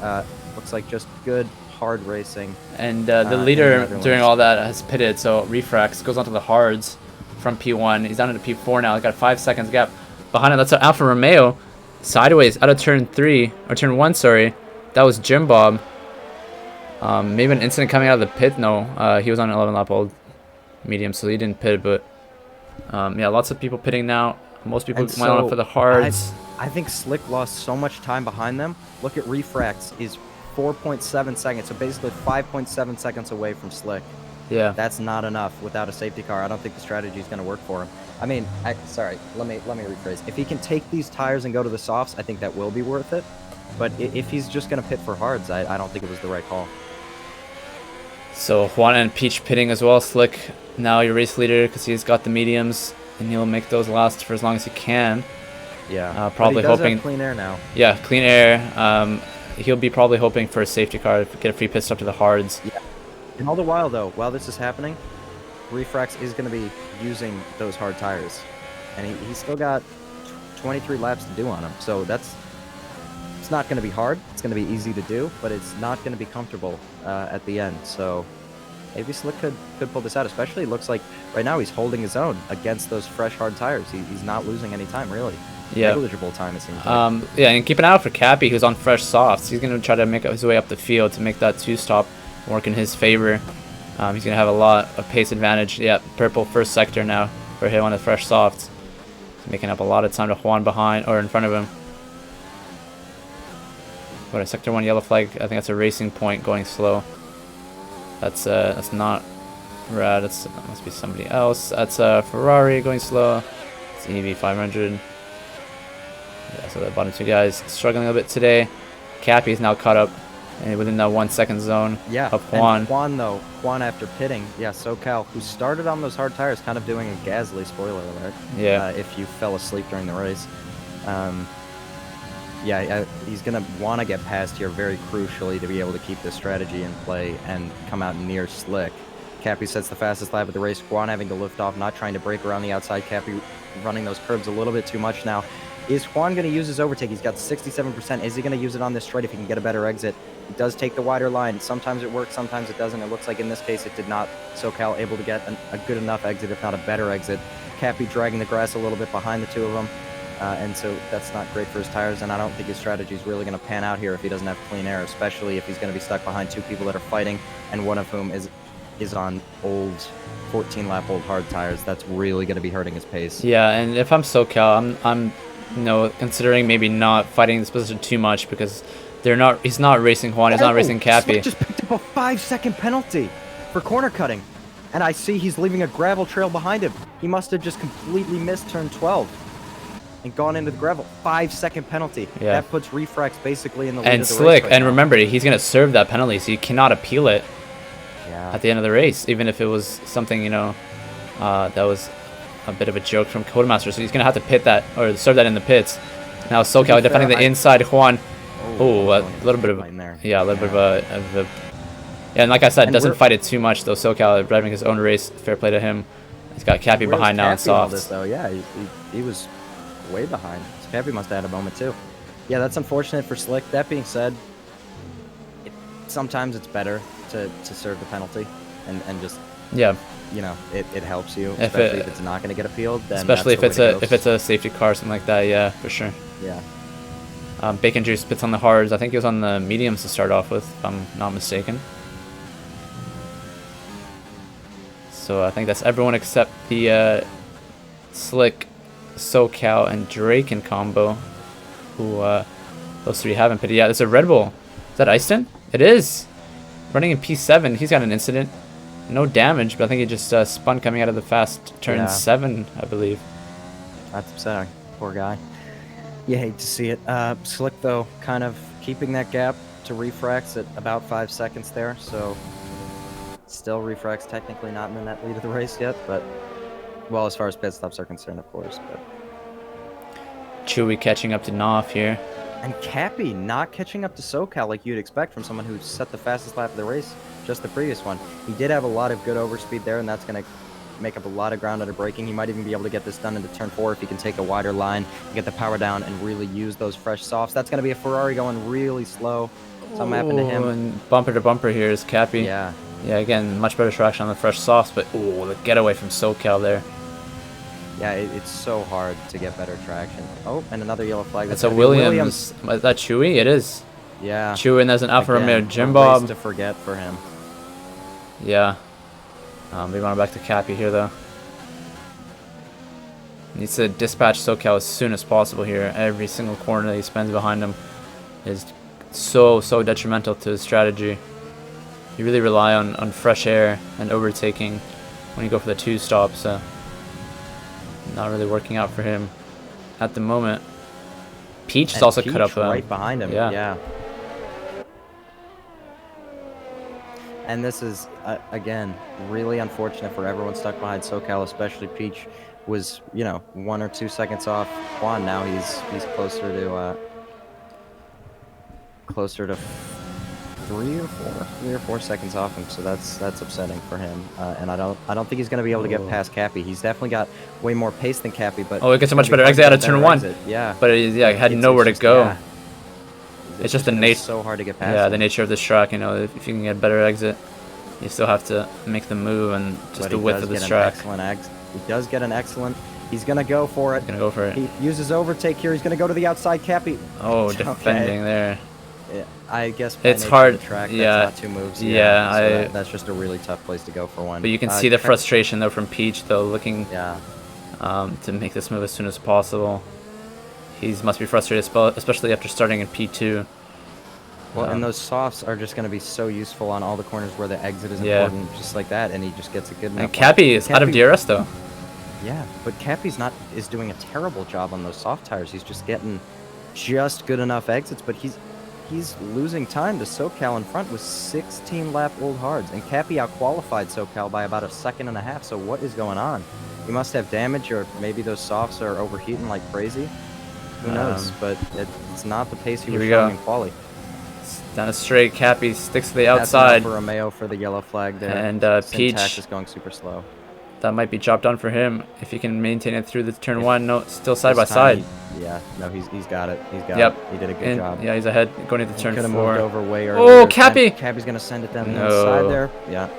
Looks like just good, hard racing. And the leader during all that has pitted, so Refrax goes onto the hards from P1. He's down into P4 now. He's got 5 seconds gap behind him. That's Alfa Romeo sideways out of turn 3, or turn 1, sorry. That was Jim Bob. Maybe an incident coming out of the pit. No, he was on an 11 lap old medium, so he didn't pit, but yeah, lots of people pitting now. Most people went on for the hards. I think Slick lost so much time behind them. Look at Refrax is 4.7 seconds, so basically 5.7 seconds away from Slick. Yeah, That's not enough without a safety car. I don't think the strategy is going to work for him. I mean, sorry, let me rephrase. If he can take these tires and go to the softs, I think that will be worth it. But if he's just going to pit for hards, I don't think it was the right call. so Juan and Peach pitting as well. Slick now your race leader because he's got the mediums, and he'll make those last for as long as he can. Yeah, probably but he does hoping have clean air now. Yeah, clean air. He'll be probably hoping for a safety car to get a free pit stop to the hards. Yeah. And all the while, though, while this is happening, Refrax is going to be using those hard tires. And he's still got 23 laps to do on them. So it's not going to be hard. It's going to be easy to do, but it's not going to be comfortable at the end. So maybe Slick could pull this out, especially it looks like right now he's holding his own against those fresh hard tires. He's not losing any time, really. Yeah. Negligible time, it seems like. Yeah, and keep an eye out for Cappy, who's on fresh softs. He's going to try to make his way up the field to make that 2-stop work in his favor. He's going to have a lot of pace advantage. Yeah, purple first sector now for him on the fresh softs. He's making up a lot of time to Juan behind, or in front of him. What a sector 1 yellow flag. I think that's a racing point going slow. That's not Rad. That must be somebody else. That's Ferrari going slow. It's EV 500. Yeah, so the bottom 2 guys struggling a bit today. Cappy is now caught up within that 1 second zone of Juan. And Juan after pitting, yeah, SoCal, who started on those hard tires, kind of doing a Gasly, spoiler alert. Yeah. If you fell asleep during the race. Yeah, he's going to want to get past here very crucially to be able to keep this strategy in play and come out near Slick. Cappy sets the fastest lap of the race. Juan having to lift off, not trying to break around the outside. Cappy running those curves a little bit too much now. Is Juan going to use his overtake? He's got 67%. Is he going to use it on this straight if he can get a better exit? He does take the wider line. Sometimes it works, sometimes it doesn't. It looks like in this case it did not. SoCal able to get a good enough exit, if not a better exit. Cappy dragging the grass a little bit behind the two of them. And so that's not great for his tires, and I don't think his strategy is really going to pan out here if he doesn't have clean air, especially if he's going to be stuck behind 2 people that are fighting, and one of whom is on old 14-lap-old hard tires. That's really going to be hurting his pace. Yeah, and if I'm SoCal, I'm considering maybe not fighting this position too much because he's not racing Juan, he's not racing Cappy. Slick just picked up a 5-second penalty for corner cutting, and I see he's leaving a gravel trail behind him. He must have just completely missed turn 12 and gone into the gravel. 5-second penalty. Yeah. That puts Refrax basically in the lead And of the Slick, race right and now. remember, he's going to serve that penalty, so you cannot appeal it Yeah. at the end of the race, even if it was something, that was a bit of a joke from Codemaster. So he's going to have to pit that, or serve that in the pits. Now SoCal defending the inside Juan. Oh, a little bit of yeah, a little bit of a yeah, and like I said, And doesn't fight it too much though. SoCal driving his own race. Fair play to him. He's got Cappy Where was behind now in Cappy in all softs. this, though? Yeah, he was way behind. So Cappy must have had a moment too. Yeah, that's unfortunate for Slick. That being said, sometimes it's better to serve the penalty and just Yeah, it helps you, If especially if it's not going to get appealed. Then especially that's if it's a safety car, something like that. Yeah, for sure. yeah. Bacon Juice pits on the hards. I think he was on the mediums to start off with, if I'm not mistaken. So I think that's everyone except the Slick, SoCal, and Draken combo, who those 3 haven't pitted. Yeah, there's a Red Bull. Is that Eyston? It is. Running in P7. He's got an incident. No damage, but I think he just spun coming out of the fast turn Yeah. 7, I believe. That's upsetting. Poor guy. You hate to see it. Slick, though, kind of keeping that gap to Refrax at about 5 seconds there, so still Refrax technically not in the net lead of the race yet, but, well, as far as pit stops are concerned, of course, but... Chewy catching up to Knopf here. And Cappy not catching up to SoCal like you'd expect from someone who set the fastest lap of the race, just the previous one. He did have a lot of good overspeed there, and that's going to make up a lot of ground under braking. He might even be able to get this done into turn 4 if he can take a wider line, get the power down, and really use those fresh softs. That's going to be a Ferrari going really slow. Something happened to him. And bumper to bumper here is Cappy. Yeah. Yeah, again, much better traction on the fresh softs, but ooh, the getaway from SoCal there. Yeah, it's so hard to get better traction. Oh, and another yellow flag. That's a Williams. Is that Chewy? It is. Yeah. Chewy, and there's an Alfa Romeo Jim a Bob. race to forget for him. Yeah. We run back to Cappy here, though. Needs to dispatch SoCal as soon as possible here. Every single corner that he spends behind him is so detrimental to his strategy. You really rely on fresh air and overtaking when you go for the 2 stops, so not really working out for him at the moment. Peach is also cut up right behind him. Yeah. And this is, again, really unfortunate for everyone stuck behind SoCal, especially Peach. Was, you know, 1 or 2 seconds off Juan. Now he's closer to 3 or 4 seconds off him. So that's upsetting for him. And I don't think he's going to be able to get past Cappy. He's definitely got way more pace than Cappy. But it gets a much better exit out of turn 1. Yeah, but it had nowhere to go. Yeah. It's just the nature. So hard to get past. Yeah, him. the nature of this track. You know, if you can get a better exit, you still have to make the move and just the width of this track. He does get an excellent. He's gonna go for it. Gonna go for it. He uses overtake here. He's gonna go to the outside Cappy. Oh, defending there. Yeah, I guess it's hard. Track, yeah, that's not 2 moves. Yeah, so that's just a really tough place to go for one. But you can see the frustration though from Peach though, looking to make this move as soon as possible. He must be frustrated, especially after starting in P2. Well, and those softs are just going to be so useful on all the corners where the exit is important, just like that, and he just gets a good enough. And Cappy is out of DRS though. Yeah, but Cappy's is doing a terrible job on those soft tires. He's just getting just good enough exits, but he's losing time to SoCal in front with 16 lap old hards, and Cappy out-qualified SoCal by about 1.5 seconds. So what is going on? He must have damage, or maybe those softs are overheating like crazy. Who knows? But it's not the pace he was showing in quali. Down a straight, Cappy sticks to the outside. For Romeo for the yellow flag there. And Peach is going super slow. That might be job done for him if he can maintain it through the turn 1. No, still side by side. He's got it. He did a good job. Yeah, he's ahead going into turn 4. Moved over way earlier. Oh, Cappy! Cappy's gonna send it down the inside there. Yeah,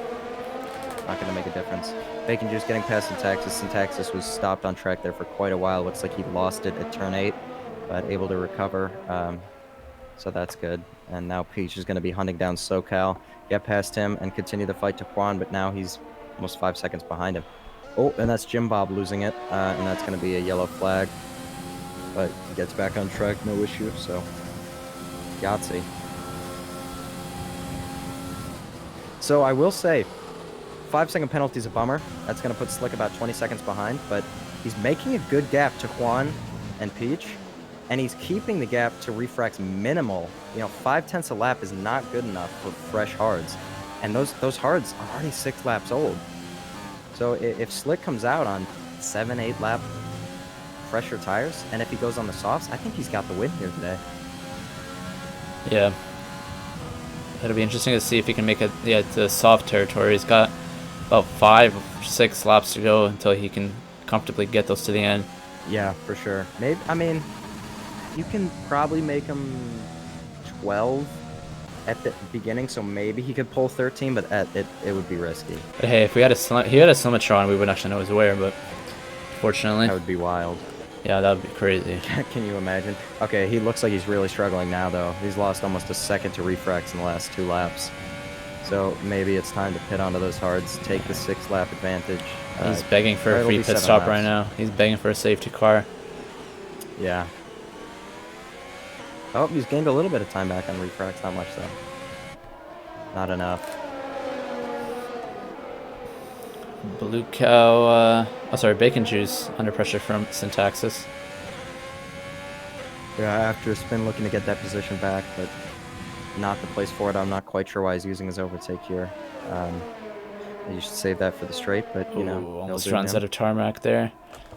not gonna make a difference. Bacon Juice getting past Syntaxis. Syntaxis was stopped on track there for quite a while. Looks like he lost it at turn 8, but able to recover. So that's good. And now Peach is going to be hunting down SoCal, get past him, and continue the fight to Juan, but now he's almost 5 seconds behind him. Oh, and that's Jim Bob losing it, and that's going to be a yellow flag. But he gets back on track, no issue, so Yahtzee. So I will say, 5-second penalty is a bummer. That's going to put Slick about 20 seconds behind, but he's making a good gap to Juan and Peach. And he's keeping the gap to Refrax minimal. 5/10 a lap is not good enough for fresh hards. And those hards are already 6 laps old. So if Slick comes out on 7-8 lap fresher tires, and if he goes on the softs, I think he's got the win here today. Yeah. It'll be interesting to see if he can make it to soft territory. He's got about 5 or 6 laps to go until he can comfortably get those to the end. Yeah, for sure. You can probably make him 12 at the beginning, so maybe he could pull 13, but it would be risky. But hey, if he had a Slimatron, we wouldn't actually know his where, but fortunately. That would be wild. Yeah, that would be crazy. Can you imagine? Okay, he looks like he's really struggling now, though. He's lost almost a second to Refrax in the last 2 laps. So maybe it's time to pit onto those hards, take the 6-lap advantage. He's begging for a free pit stop right now. He's begging for a safety car. Yeah. Oh, he's gained a little bit of time back on Refrax, not much though. Not enough. Blue Cow, oh sorry, Bacon Juice under pressure from Syntaxis. Yeah, after a spin looking to get that position back, but not the place for it. I'm not quite sure why he's using his overtake here. You should save that for the straight, but you know. Ooh, he'll almost do runs him. out of tarmac there.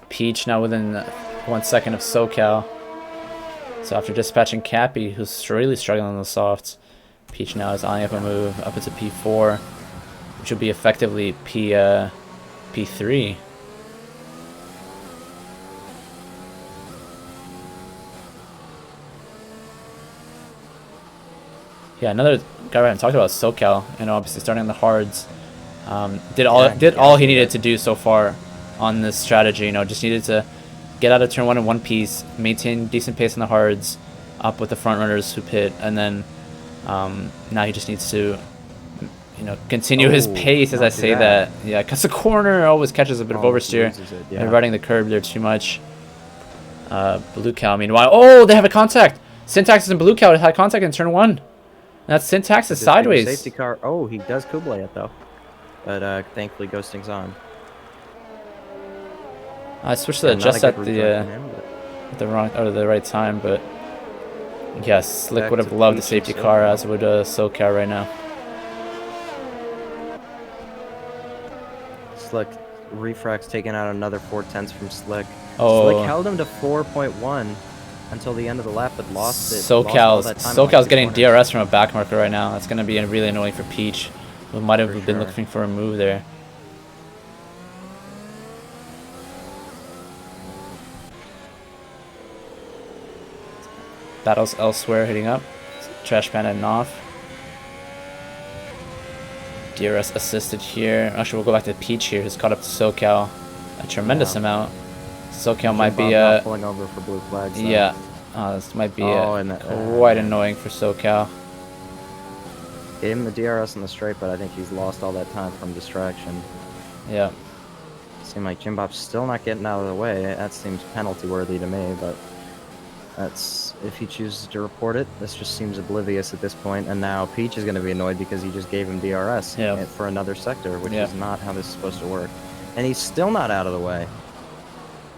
Peach now within 1 second of SoCal. So after dispatching Cappy, who's really struggling on the softs, Peach now is eyeing up a move up into P4, which will be effectively P3. Yeah, another guy we haven't talked about is SoCal. You know, obviously starting on the hards. Did all he needed to do so far on this strategy. You know, just needed to get out of turn 1 in one piece, maintain decent pace on the hards, up with the front runners who pit, and then now he just needs to, you know, continue his pace as I say that. Yeah, because the corner always catches a bit of oversteer. They're riding the curb there too much. Blue Cow, meanwhile, oh, they have a contact. Syntaxis and Blue Cow had contact in turn 1. That's Syntaxis sideways. Safety car. Oh, he does Kublai it though, but thankfully Ghosting's on. I switched to just at the wrong or the right time, but yes, Slick would have loved the safety car, as would SoCal right now. Slick Refrax taking out another 4/10 from Slick. Oh. Slick held him to 4.1 until the end of the lap, but lost it. SoCal's getting DRS from a back marker right now. That's going to be really annoying for Peach, who might have been looking for a move there. Battles elsewhere hitting up. Trash Panda and off. DRS assisted here. Actually, we'll go back to Peach here, who's caught up to SoCal a tremendous amount. SoCal might be pulling over for blue flags. Yeah, this might be quite annoying for SoCal. Gave him the DRS on the straight, but I think he's lost all that time from distraction. Yeah. Seems like Jim Bob's still not getting out of the way. That seems penalty worthy to me, but that's if he chooses to report it. This just seems oblivious at this point, and now Peach is going to be annoyed because he just gave him DRS for another sector, which is not how this is supposed to work. And he's still not out of the way.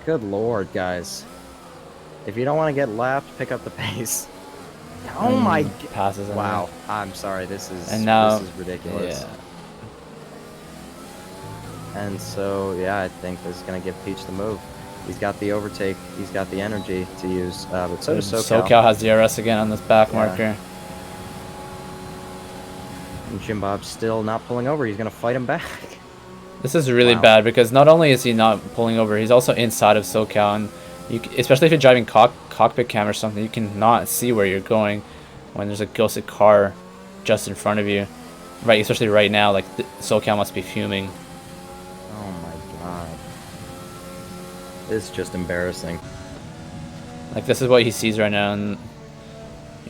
Good lord, guys. If you don't want to get lapped, pick up the pace. Oh my god. Passes him. Wow. I'm sorry. This is ridiculous. Yeah. And so, yeah, I think this is going to give Peach the move. He's got the overtake. He's got the energy to use. But so does SoCal. SoCal has DRS again on this back marker. And Jim Bob's still not pulling over. He's going to fight him back. This is really bad because not only is he not pulling over, he's also inside of SoCal, and especially if you're driving cockpit cam or something, you cannot see where you're going when there's a ghosted car just in front of you. Right, especially right now, like SoCal must be fuming. Oh my god. It's just embarrassing. Like, this is what he sees right now, and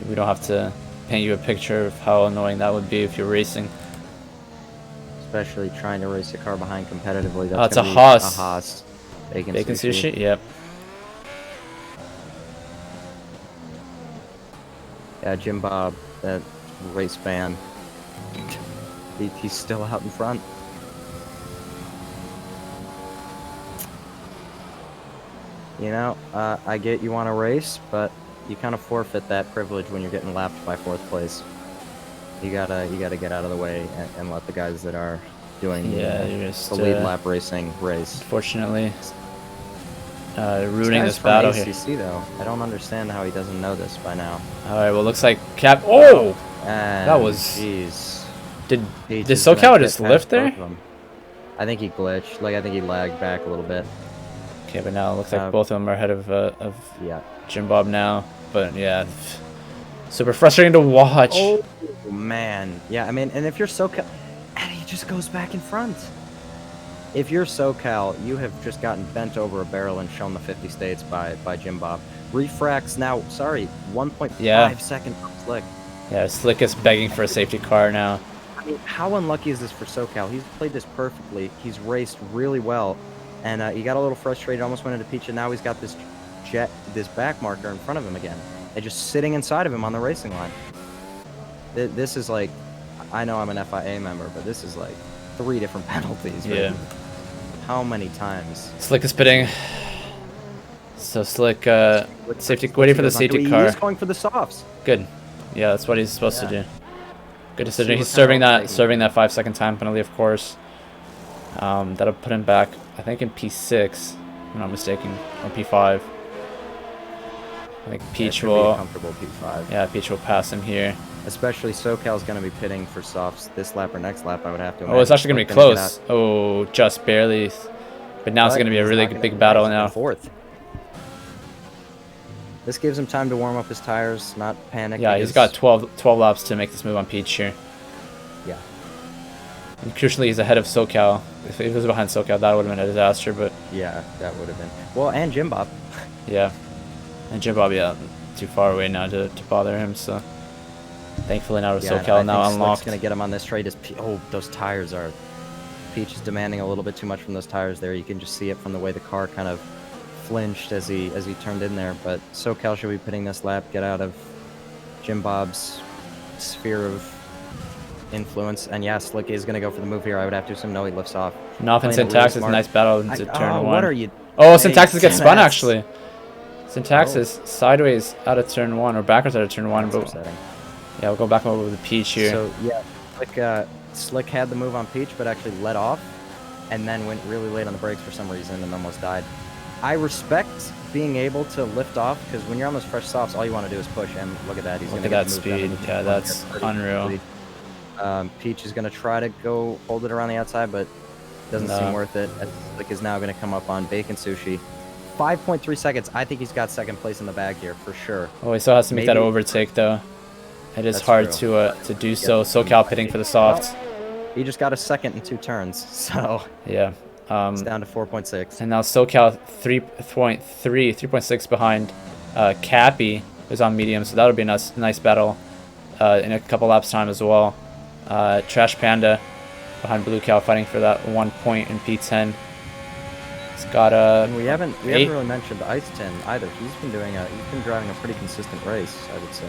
we don't have to paint you a picture of how annoying that would be if you're racing. Especially trying to race a car behind competitively. That's a Haas. A Haas. Bacon sushi? Yep. Yeah, Jim Bob, that race fan. He's still out in front. You know, I get you want to race, but you kind of forfeit that privilege when you're getting lapped by 4th place. You gotta get out of the way and let the guys that are doing the lead lap racing race. Unfortunately, ruining this battle here. Though, I don't understand how he doesn't know this by now. All right, well, looks like Cap. Oh, and that was. Jeez. Did SoCal just lift there? I think he glitched. Like, I think he lagged back a little bit. Okay, but now it looks like both of them are ahead of Jim Bob now. But yeah, super frustrating to watch. Oh man, yeah. I mean, and if you're SoCal, and he just goes back in front. If you're SoCal, you have just gotten bent over a barrel and shown the 50 states by Jim Bob. Refrax now, 1.5 second from Slick. Yeah, Slick is begging for a safety car now. I mean, how unlucky is this for SoCal? He's played this perfectly. He's raced really well, and he got a little frustrated, almost went into Peach, and now he's got this back marker in front of him again, and just sitting inside of him on the racing line. This is like, I know I'm an FIA member, but this is like 3 different penalties. Yeah. how many times? Slick is pitting. So Slick, safety, waiting for the safety car. He's going for the softs. Good. Yeah, that's what he's supposed to do. Good decision. see He's what serving kind of that, serving that 5-second time penalty, of course. That'll put him back, I think, in P6, if I'm not mistaken, or P5. I think Peach Be a will. comfortable P5. Yeah, Peach will pass him here. Especially SoCal's going to be pitting for softs this lap or next lap, I would have to Oh, it's imagine. actually going to be Slick gonna get close. Oh, just barely. But now it's But going to be a he's really not gonna big get battle back to now. Fourth. This gives him time to warm up his tires, not panic. Yeah, he's because- got 12 laps to make this move on Peach here. Yeah. And crucially, he's ahead of SoCal. If he was behind SoCal, that would have been a disaster, but Yeah, that would have been. Well, and Jim Bob. yeah. And Jim Bob, yeah, too far away now to bother him, so thankfully now with Yeah, SoCal I now think Slick's unlocked. going to get him on this straight. Oh, those tires are... Peach is demanding a little bit too much from those tires there. You can just see it from the way the car kind of flinched as he turned in there. But SoCal should be pitting this lap, get out of Jim Bob's sphere of influence. And yeah, Slick is going to go for the move here. I would have to assume no, he lifts off. Noth and Playing it really Syntax is a smart. nice battle into turn one. What are you... Oh, Syntaxis gets spun Syntax. actually. Syntaxis sideways out of turn one or backwards out of turn one, That's but upsetting. yeah, we'll go back over with the Peach here. So yeah, Slick had the move on Peach, but actually let off, and then went really late on the brakes for some reason and almost died. I respect being able to lift off because when you're on those fresh softs, all you want to do is push. And look at that, he's Look gonna at get that the move done speed. and Yeah, he's that's gonna get unreal. pretty. Peach is gonna try to go hold it around the outside, but doesn't No. seem worth it. As Slick is now gonna come up on Bacon Sushi. 5.3 seconds. I think he's got second place in the bag here for sure. Oh, he still has to make that Maybe- overtake though. It is That's hard true. to do so. SoCal pitting for the softs. He just got a second in 2 turns, so Yeah. it's down to 4.6. And now SoCal 3.6 behind Cappy, who's on medium, so that'll be a nice battle in a couple laps time as well. Trash Panda behind Blue Cow fighting for that 1 point in P10. It's got And we haven't eight. really mentioned Ice Tin either. He's been driving a pretty consistent race, I would say.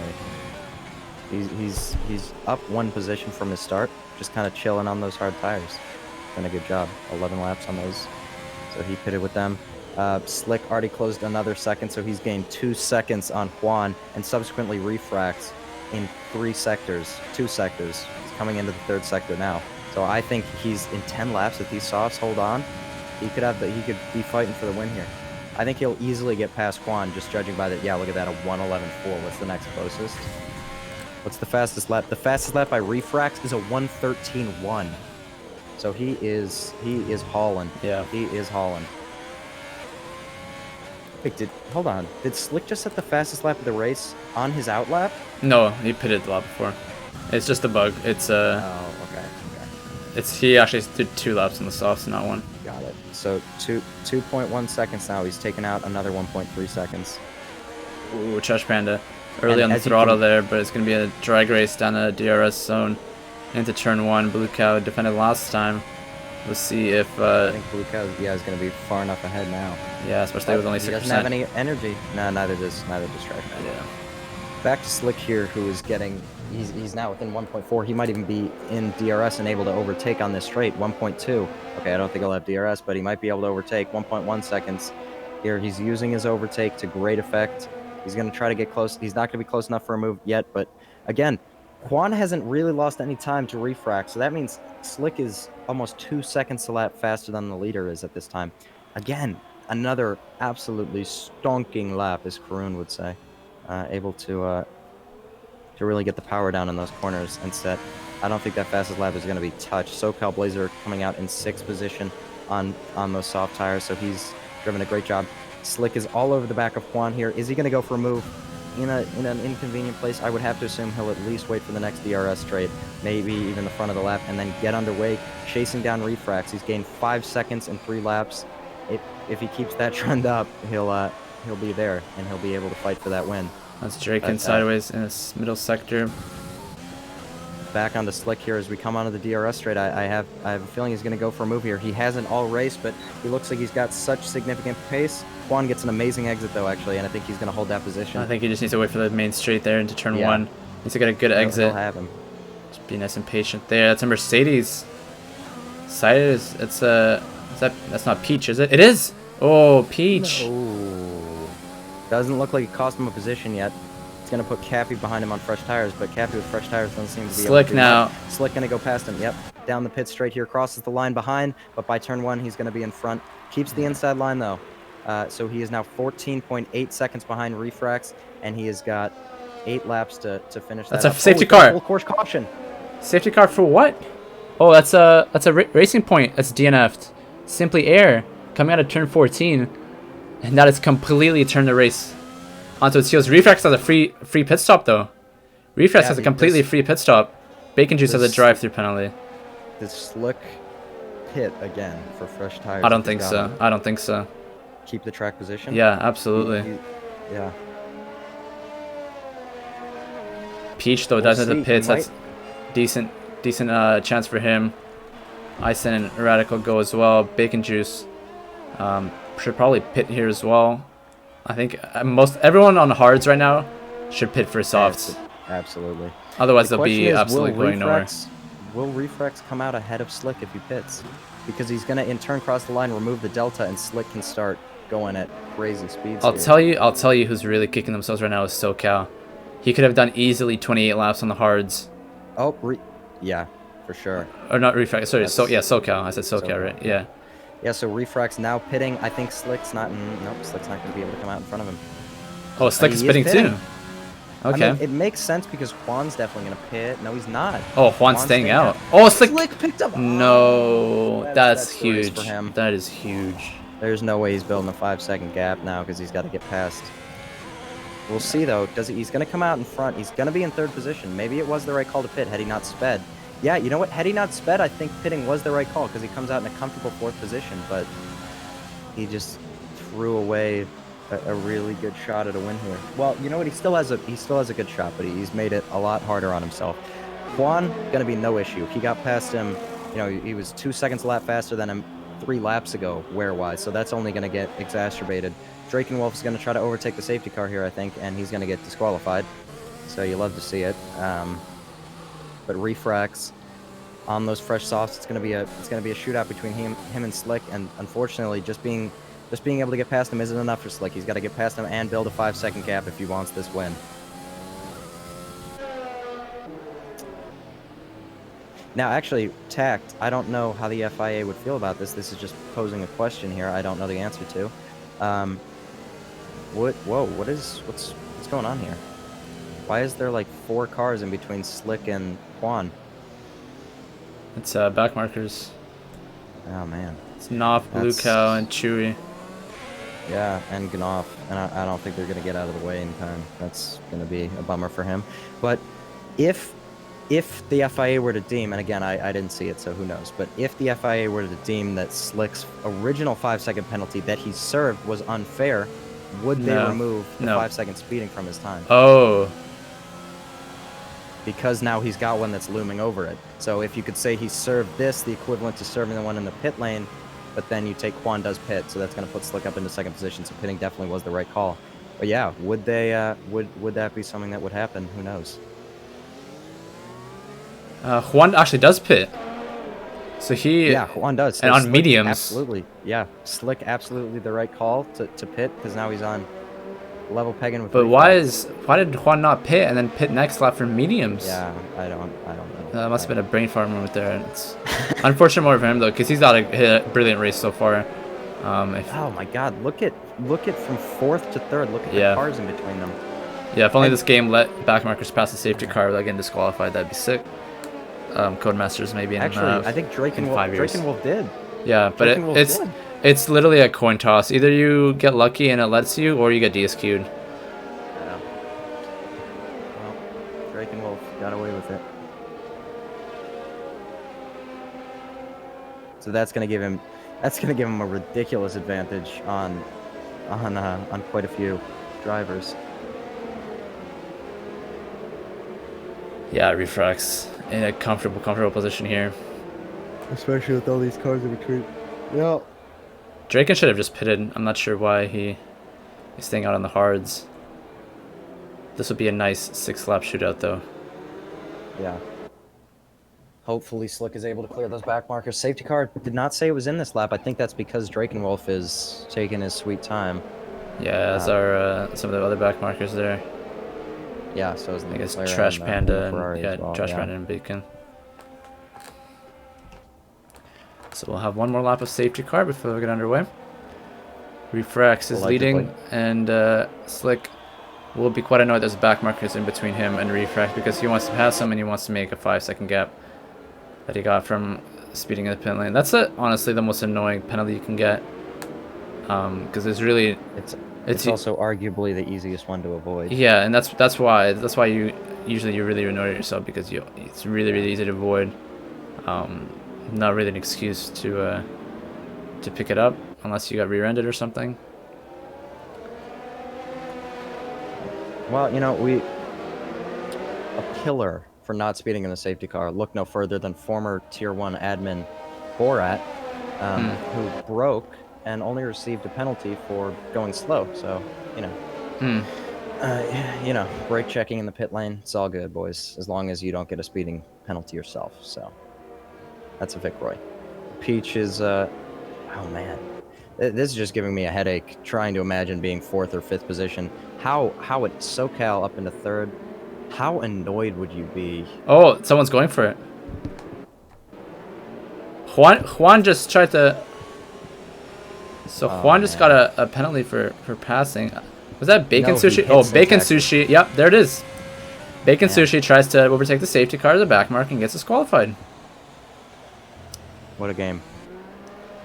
He's up 1 position from his start, just kind of chilling on those hard tires. Done a good job. 11 laps on those, so he pitted with them. Slick already closed another second, so he's gained 2 seconds on Juan, and subsequently refracts in 2 sectors. He's coming into the 3rd sector now. So I think he's in 10 laps. If these softs hold on, he could be fighting for the win here. I think he'll easily get past Juan, just judging by the, yeah, look at that, a 1:11.4. What's the next closest? What's the fastest lap? The fastest lap by refracts is a 1:13.1. So he is hauling. Yeah. He is hauling. Wait, hold on. Did Slick just set the fastest lap of the race on his out lap? No, he pitted the lap before. It's just a bug. It's Oh, okay. he actually did 2 laps on the softs, not 1. Got it. So 2.1 seconds now. He's taken out another 1.3 seconds. Ooh, Trash Panda. Early And on the as you throttle can- there, but it's going to be a drag race down the DRS zone into turn 1. Blue Cow defended last time. We'll see if, I think Blue Cow, yeah, is going to be far enough ahead now. yeah, especially with only 6%. He doesn't have any energy. No, neither does Trash Panda. Yeah. Back to Slick here, who is getting... He's now within 1.4. He might even be in DRS and able to overtake on this straight. 1.2. Okay, I don't think he'll have DRS, but he might be able to overtake. 1.1 seconds. Here, he's using his overtake to great effect. He's going to try to get close. He's not going to be close enough for a move yet, but again, Juan hasn't really lost any time to refract, so that means Slick is almost 2 seconds a lap faster than the leader is at this time. Again, another absolutely stonking lap, as Karun would say. Able to really get the power down in those corners and set. I don't think that fastest lap is going to be touched. SoCal Blazer coming out in 6th position on those soft tires, so he's driven a great job. Slick is all over the back of Juan here. Is he going to go for a move in an inconvenient place? I would have to assume he'll at least wait for the next DRS straight, maybe even the front of the lap, and then get underway, chasing down refracts. He's gained 5 seconds in 3 laps. If he keeps that trend up, he'll be there, and he'll be able to fight for that win. That's Drake in sideways in this middle sector. Back onto Slick here as we come onto the DRS straight. I have a feeling he's going to go for a move here. He hasn't all race, but he looks like he's got such significant pace. Juan gets an amazing exit though, actually, and I think he's going to hold that position. I think he just needs to wait for the main straight there into turn Yeah. 1. Needs to get a good He'll exit. have him. Just be nice and patient there. That's a Mercedes. Sighted is it's a That's not Peach, is it? It is. Oh, Peach. No. Doesn't look like it cost him a position yet. It's gonna put Cappy behind him on fresh tires, but Cappy with fresh tires doesn't seem to be Slick able to do now. much. Slick gonna go past him. Yep, down the pit straight here, crosses the line behind, but by turn 1 he's gonna be in front. Keeps the inside line though, so he is now 14.8 seconds behind Refrax, and he has got 8 laps to finish. That's that a up. safety He's got car. Full course caution. Safety car for what? Oh, that's a racing point. That's DNF'd. Simply Air coming out of turn 14, and that has completely turned the race onto its heels. Refrax has a free pit stop though. Refrax Yeah, has a completely free pit stop. Bacon Juice has a this- drive-through penalty. The Slick pit again for fresh tires. I don't He's think got so. him. I don't think so. Keep the track position. Yeah, absolutely. Yeah. Peach though We'll does have see. the pits. He That's decent chance for him. Ison and Radical go as well. Bacon Juice should probably pit here as well. I think everyone on hards right now should pit for softs. Absolutely. Otherwise The they'll be question is, absolutely going nowhere. Will Refrax come out ahead of Slick if he pits? Because he's gonna in turn cross the line, remove the delta, and Slick can start going at crazy speeds. I'll tell you who's really kicking themselves right now is SoCal. He could have done easily 28 laps on the hards. Oh, yeah, for sure. Or not Refrax, sorry, That's- SoCal. I said SoCal, right? Yeah. Yeah, so Refrax now pitting. I think Slick's not. Nope, Slick's not gonna be able to come out in front of him. Oh, Slick is he is pitting pitting. too. Okay. I mean, it makes sense because Juan's definitely gonna pit. No, he's not. Oh, Juan's staying out. Oh, Slick. Slick picked up. No, Oh, that's the race huge. for him. That is huge. There's no way he's building a 5-second gap now because he's got to get past. We'll see though. He's going to come out in front. He's going to be in 3rd position. Maybe it was the right call to pit had he not sped. Yeah, you know what? Had he not sped, I think pitting was the right call because he comes out in a comfortable 4th position. But he just threw away a really good shot at a win here. Well, you know what? He still has a good shot, but he's made it a lot harder on himself. Juan going to be no issue. He got past him. You know, he was 2 seconds a lap faster than him 3 laps ago, wear-wise, so that's only going to get exacerbated. Drakenwolf is going to try to overtake the safety car here, I think, and he's going to get disqualified. So you love to see it. But Refrax on those fresh softs, it's going to be a shootout between him and Slick, and unfortunately, just being able to get past him isn't enough for Slick. He's got to get past him and build a 5-second gap if he wants this win. Now, actually, Tact, I don't know how the FIA would feel about this. This is just posing a question here I don't know the answer to. What's going on here? Why is there like 4 cars in between Slick and Juan? It's back markers. Oh, man. It's Knopf, Blue That's- Cow, and Chewy. Yeah, and Gnoff, and I don't think they're going to get out of the way in time. That's going to be a bummer for him. But if the FIA were to deem, and again, I didn't see it, so who knows, but if the FIA were to deem that Slick's original 5-second penalty that he served was unfair, would they No. remove the No. 5-second speeding from his time? Oh, Because now he's got one that's looming over it. So if you could say he served this, the equivalent to serving the one in the pit lane, but then you take Juan does pit, so that's going to put Slick up into 2nd position, so pitting definitely was the right call. But yeah, would they, would that be something that would happen? Who knows? Juan actually does pit. So he... Yeah, Juan does. And So on Slick, mediums. Absolutely. Yeah, Slick, absolutely the right call to pit, because now he's on level pegging with... But Refrax. why did Juan not pit and then pit next lap for mediums? Yeah, I don't know. That must have been a brain fart moment there. It's unfortunate more for him though, because he's got a brilliant race so far. Oh my God! Look at from 4th to 3rd. Look at Yeah. the cars in between them. Yeah, if only And- this game let backmarkers pass the safety car without getting disqualified, that'd be sick. Codemasters maybe in Actually, I think in 5 years. Drakenwolf did. Yeah, but Drakenwolf did. it's literally a coin toss. Either you get lucky and it lets you, or you get DSQ'd. Yeah. Well, Drakenwolf got away with it. So that's gonna give him a ridiculous advantage on quite a few drivers. Yeah, Refrax in a comfortable position here. Especially with all these cars in between. Yeah. Draken should have just pitted. I'm not sure why he's staying out on the hards. This would be a nice 6-lap shootout though. Yeah. Hopefully Slick is able to clear those back markers. Safety car did not say it was in this lap. I think that's because Drakenwolf is taking his sweet time. Yeah, as are some of the other back markers there. Yeah, so is I guess Leclerc Trash and, Panda Ferrari and as well, Trash yeah. Panda and Bacon. So we'll have one more lap of safety car before we get underway. Refrax is leading, and Slick will be quite annoyed there's back markers in between him and Refrax because he wants to pass him and he wants to make a 5-second gap that he got from speeding in the pit lane. That's honestly the most annoying penalty you can get, because it's really it's also arguably the easiest one to avoid. Yeah, and that's why you really annoy yourself, because it's really easy to avoid. Not really an excuse to pick it up unless you got rear-ended or something. Well, you know, a killer for not speeding in the safety car. Look no further than former Tier 1 admin Borat, who broke and only received a penalty for going slow. So, you know, you know, brake checking in the pit lane, it's all good, boys, as long as you don't get a speeding penalty yourself. So, that's a Vic Roy. Peach is, oh man, this is just giving me a headache trying to imagine being 4th or 5th position. How at SoCal up into 3rd? How annoyed would you be? Oh, someone's going for it. Juan just tried to. So Juan just got a penalty for passing. Was that Bacon Sushi? Oh, Bacon Sushi. Yep, there it is. Bacon Sushi tries to overtake the safety car to the back mark and gets disqualified. What a game.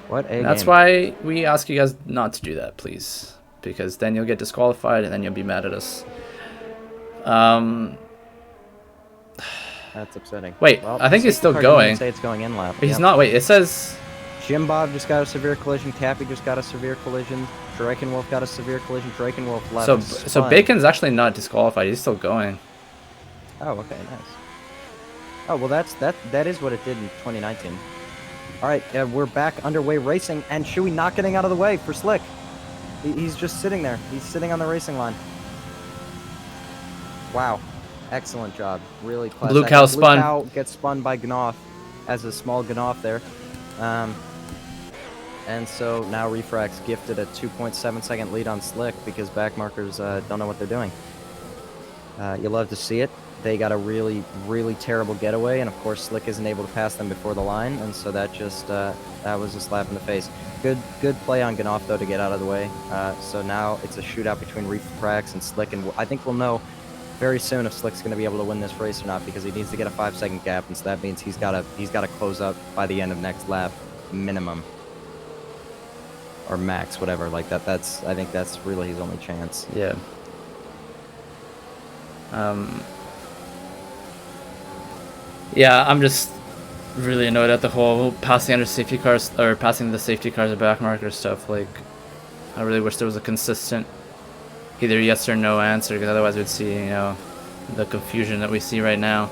What a game. That's why we ask you guys not to do that, please. Because then you'll get disqualified and then you'll be mad at us. That's upsetting. Wait, well, I think he's still going. Say it's going in lap. But he's not. Wait, it says Jim Bob just got a severe collision. Cappy just got a severe collision. Drakenwolf got a severe collision. Drakenwolf left. So Bacon's actually not disqualified. He's still going. Oh, okay, nice. Oh well, that is what it did in 2019. All right, we're back underway racing, and Shuey not getting out of the way for Slick. He's just sitting there. He's sitting on the racing line. Wow. Excellent job. Really classic. Blue Cow spun. Blue Cow gets spun by Gnoff as a small Gnoff there. And so now Refrax gifted a 2.7 second lead on Slick because back markers don't know what they're doing. You love to see it. They got a really terrible getaway, and of course Slick isn't able to pass them before the line, and so that just that was a slap in the face. Good play on Gnoff though to get out of the way. So now it's a shootout between Refrax and Slick, and I think we'll know very soon if Slick's going to be able to win this race or not, because he needs to get a 5-second gap, and so that means he's got to close up by the end of next lap minimum or max, whatever like that. I think that's really his only chance. Yeah. Yeah, I'm just really annoyed at the whole passing under safety cars or passing the safety cars or back marker stuff. Like, I really wish there was a consistent either yes or no answer, because otherwise we'd see, you know, the confusion that we see right now.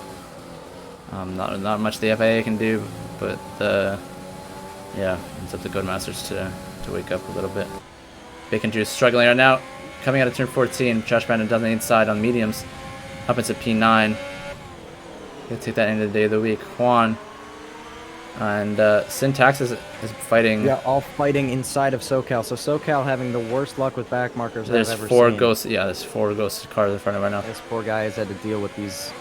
Not much the FIA can do, but yeah, it's up to Codemasters to wake up a little bit. Bacon Juice struggling right now, coming out of turn 14. Trash Panda down the inside on mediums, up into P9. Gonna take that into the day of the week. Juan and Syntax is fighting. Yeah, all fighting inside of SoCal. So SoCal having the worst luck with back markers I've ever four seen. ghosts. Yeah, there's 4 ghost cars in front of right now. This poor guy has had to deal with these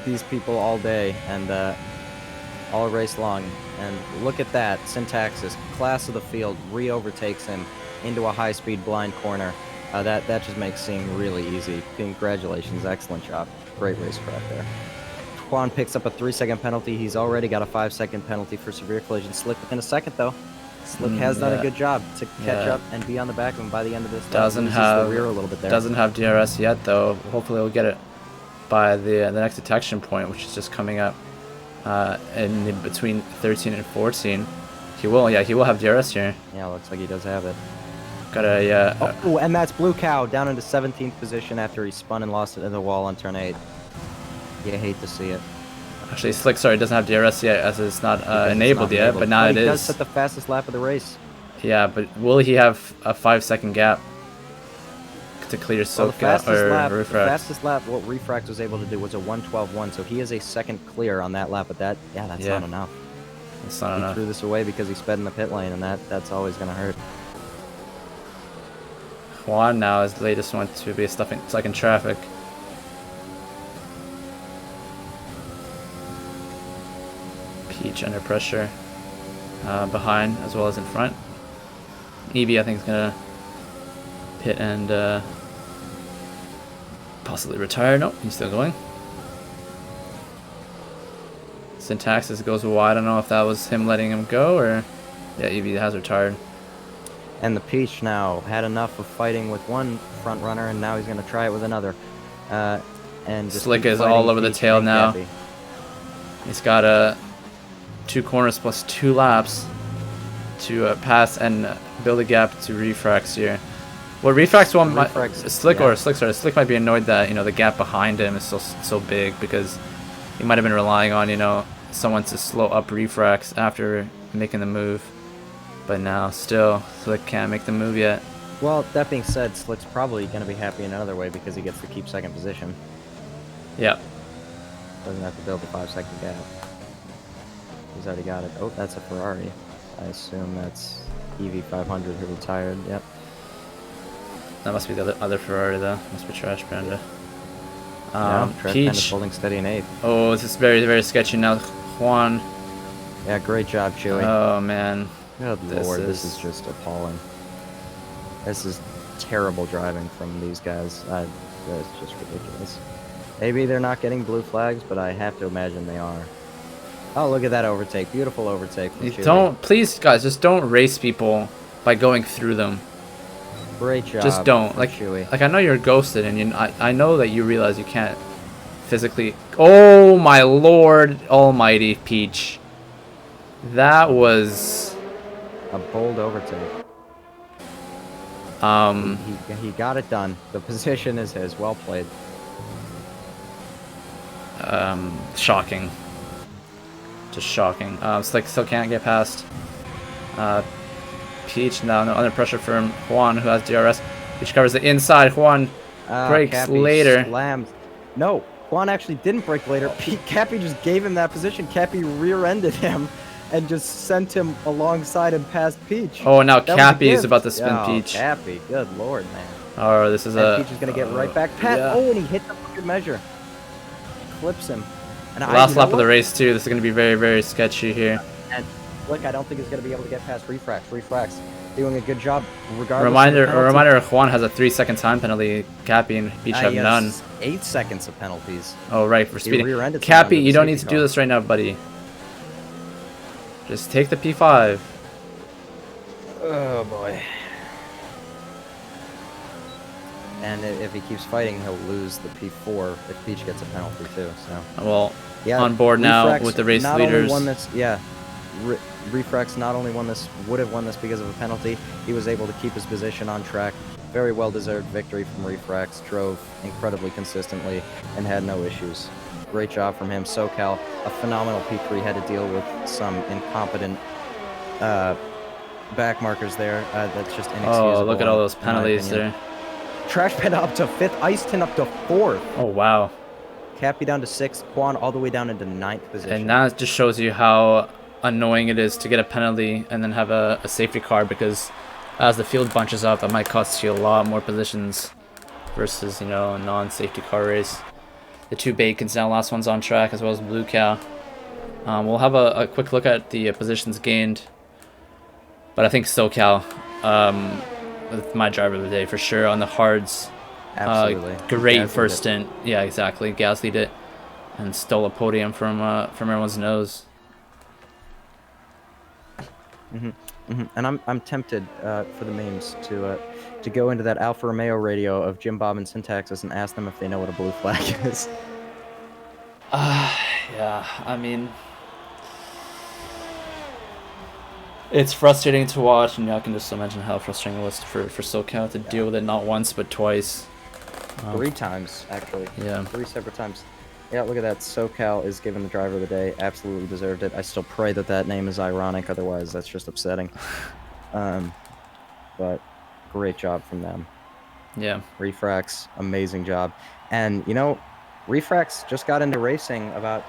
these people all day and all race long. And look at that, Syntaxis, class of the field, re-overtakes him into a high-speed blind corner. That just makes seeing really easy. Congratulations, excellent job. Great racecraft there. Juan picks up a 3-second penalty. He's already got a 5-second penalty for severe collision. Slick within a second, though. Slick has done a good job to catch up and be on the back of him by the end of this. Doesn't have the rear a little bit there. Doesn't have DRS yet, though. Hopefully, he'll get it by the next detection point, which is just coming up in between 13 and 14. He will, yeah, he will have DRS here. Yeah, looks like he does have it. Got a oh, and that's Blue Cow down into 17th position after he spun and lost it in the wall on turn 8. You hate to see it. Actually, Slick, sorry, doesn't have DRS yet, as it's not enabled yet, but now it is. He does set the fastest lap of the race. Yeah, but will he have a 5-second gap to clear Well, the SoCal or the Refrax. fastest lap, what Refrax was able to do was a 1:12.1, so he is a second clear on that lap. But that's Yeah. not enough. It's not He enough. threw this away because he sped in the pit lane, and that's always gonna hurt. Juan now is the latest one to be stuck in traffic. Peach under pressure, behind as well as in front. Evie, I think, is gonna pit and possibly retire. Nope, he's still going. Syntaxis goes wide. I don't know if that was him letting him go or... Yeah, Evie has retired. And the Peach now had enough of fighting with one front runner, and now he's gonna try it with another. And just Slick keep is fighting all over the Peach tail and now. Gabby. He's got 2 corners plus 2 laps to pass and build a gap to Refrax here. Well, Refrax one might, Refrax, Slick yeah. or Slick might be annoyed that the gap behind him is so big because he might have been relying on someone to slow up Refrax after making the move, but now still Slick can't make the move yet. Well, that being said, Slick's probably gonna be happy in another way because he gets to keep second position. Yep. Doesn't have to build a 5-second gap. He's already got it. Oh, that's a Ferrari. I assume that's EV500 who retired. Yep. That must be the other Ferrari though. Must be Trash Panda. Trash Panda's Peach. holding steady in 8th. Oh, this is very, very sketchy now. Juan. Yeah, great job, Chewy. Oh man. Good this lord, this is- is just appalling. This is terrible driving from these guys. That's just ridiculous. Maybe they're not getting blue flags, but I have to imagine they are. Oh, look at that overtake. Beautiful overtake from Chewy. Please guys, just don't race people by going through them. Great job. Just don't. from Chewy. Like I know you're ghosted and I know that you realize you can't physically. Oh my lord almighty, Peach. That was A bold overtake. He got it done. The position is his. Well played. shocking. Just shocking. Slick still can't get past Peach now. No under pressure from Juan, who has DRS. Peach covers the inside. Juan breaks Cappy later. Slams. No, Juan actually didn't break later. Cappy just gave him that position. Cappy rear-ended him and just sent him alongside and past Peach. Oh, now That was a Cappy is gift. about to spin Oh, Peach. Cappy, good lord, man. Oh, this is And Peach is gonna get right back. Pat. yeah. Oh, and he hit the good measure. Clips him. And Last lap of the race too. This is going to be very, very sketchy here. And look, I don't think he's gonna be able to get past Refrax. Refrax doing a good job regardless. A reminder, Juan has a 3-second time penalty. Cappy and Peach have He has none. 8 seconds of penalties. Oh, right, for He speeding. rear-ended Cappy, someone with you the don't need to safety do car. this right now, buddy. Just take the P5. Oh boy. And if he keeps fighting, he'll lose the P4 if Peach gets a penalty too. So Well, yeah, on board now Refrax with the race not leaders. Only won this, yeah, Refrax not only won this, would have won this because of a penalty. He was able to keep his position on track. Very well-deserved victory from Refrax. Drove incredibly consistently and had no issues. Great job from him. SoCal, a phenomenal P3, had to deal with some incompetent back markers there. That's just inexcusable. Oh, look at all those in my penalties opinion. there. Trash Panda up to 5th, Iceton up to 4th. Oh, wow. Cappy down to 6th, Quan all the way down into 9th position. And that just shows you how annoying it is to get a penalty and then have a safety car, because as the field bunches up, that might cost you a lot more positions versus, a non-safety car race. The two Bacons now, last one's on track, as well as Blue Cow. We'll have a quick look at the positions gained. But I think SoCal, with my driver of the day for sure on the hards. Absolutely. Great Gaslied first it. stint. Yeah, exactly. Gaslied it and stole a podium from everyone's nose. And I'm tempted for the memes to go into that Alfa Romeo radio of Jim Bob and Syntaxis and ask them if they know what a blue flag is. Yeah, I mean, it's frustrating to watch, and I can just imagine how frustrating it was for SoCal to deal with it not once but twice. 3 times, actually. Yeah. 3 separate times. Yeah, look at that. SoCal is given the driver of the day. Absolutely deserved it. I still pray that name is ironic, otherwise that's just upsetting. But great job from them. Yeah. Refrax, amazing job. And Refrax just got into racing about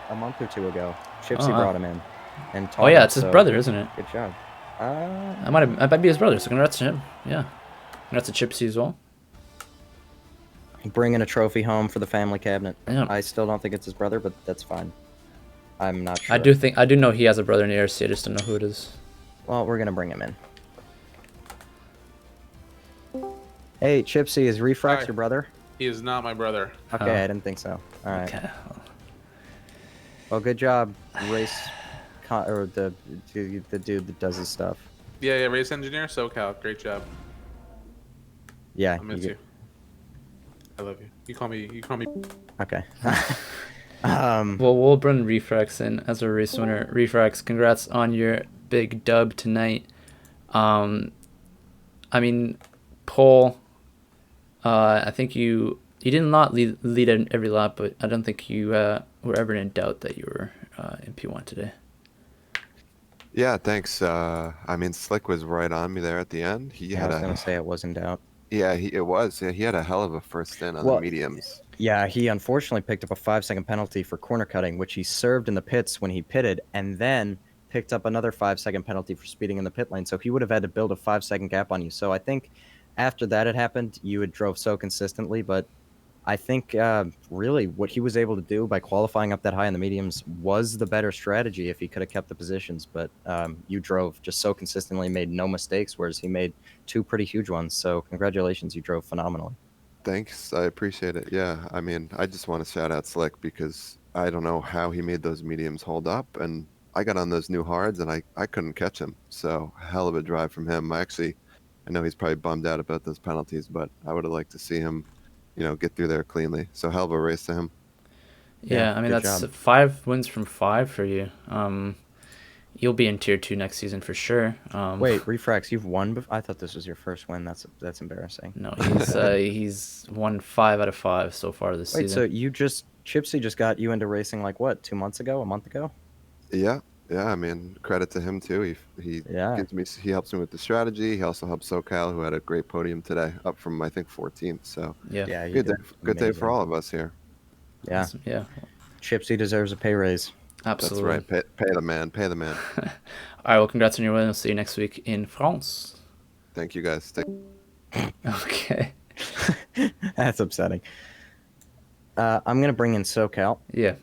a month or two ago. Chipsy wow. brought him in and taught Oh yeah, him. it's his So brother, isn't it? good job. I might be his brother. So congrats to him. Yeah. Congrats to Chipsy as well. Bringing a trophy home for the family cabinet. Yeah. I still don't think it's his brother, but that's fine. I'm not sure. I do know he has a brother in the ARC. I just don't know who it is. Well, we're gonna bring him in. Hey, Chipsy, is Refrax Hi. your brother? He is not my brother. Okay, I didn't think so. All right. Okay. Well, good job, or the dude that does his stuff. Yeah, race engineer, SoCal. Great job. Yeah. I miss you. I love you. You call me. Okay. Well, we'll bring Refrax in as a race winner. Refrax, congrats on your big dub tonight. I mean, Paul, I think you did not lead in every lap, but I don't think you were ever in doubt that you were in P1 today. Yeah, thanks. I mean, Slick was right on me there at the end. I was gonna say it was in doubt. Yeah, it was. Yeah, he had a hell of a first stint on the mediums. Yeah, he unfortunately picked up a 5-second penalty for corner cutting, which he served in the pits when he pitted, and then picked up another 5-second penalty for speeding in the pit lane. So he would have had to build a 5-second gap on you. So I think after that had happened, you had drove so consistently, but I think really what he was able to do by qualifying up that high in the mediums was the better strategy if he could have kept the positions. But you drove just so consistently, made no mistakes, whereas he made 2 pretty huge ones. So congratulations, you drove phenomenally. Thanks. I appreciate it. Yeah, I mean, I just want to shout out Slick because I don't know how he made those mediums hold up. And I got on those new hards and I couldn't catch him. So hell of a drive from him. I know he's probably bummed out about those penalties, but I would have liked to see him get through there cleanly. So hell of a race to him. Yeah, I mean, that's job. 5 wins from 5 for you. You'll be in Tier 2 next season for sure. Wait, Refrax, you've won? I thought this was your first win. That's embarrassing. No, he's won 5 out of 5 so far this season. Wait, so Chipsy just got you into racing like what, 2 months ago, a month ago? Yeah. Yeah, I mean, credit to him too. He helps me with the strategy. He also helps SoCal, who had a great podium today, up from I think 14th. So yeah, good day for all of us here. Yeah, awesome. Yeah. Chipsy deserves a pay raise. Absolutely. That's right. Pay the man. Pay the man. All right. Well, congrats on your win. I'll see you next week in France. Thank you, guys. Okay. That's upsetting. I'm gonna bring in SoCal. Yeah.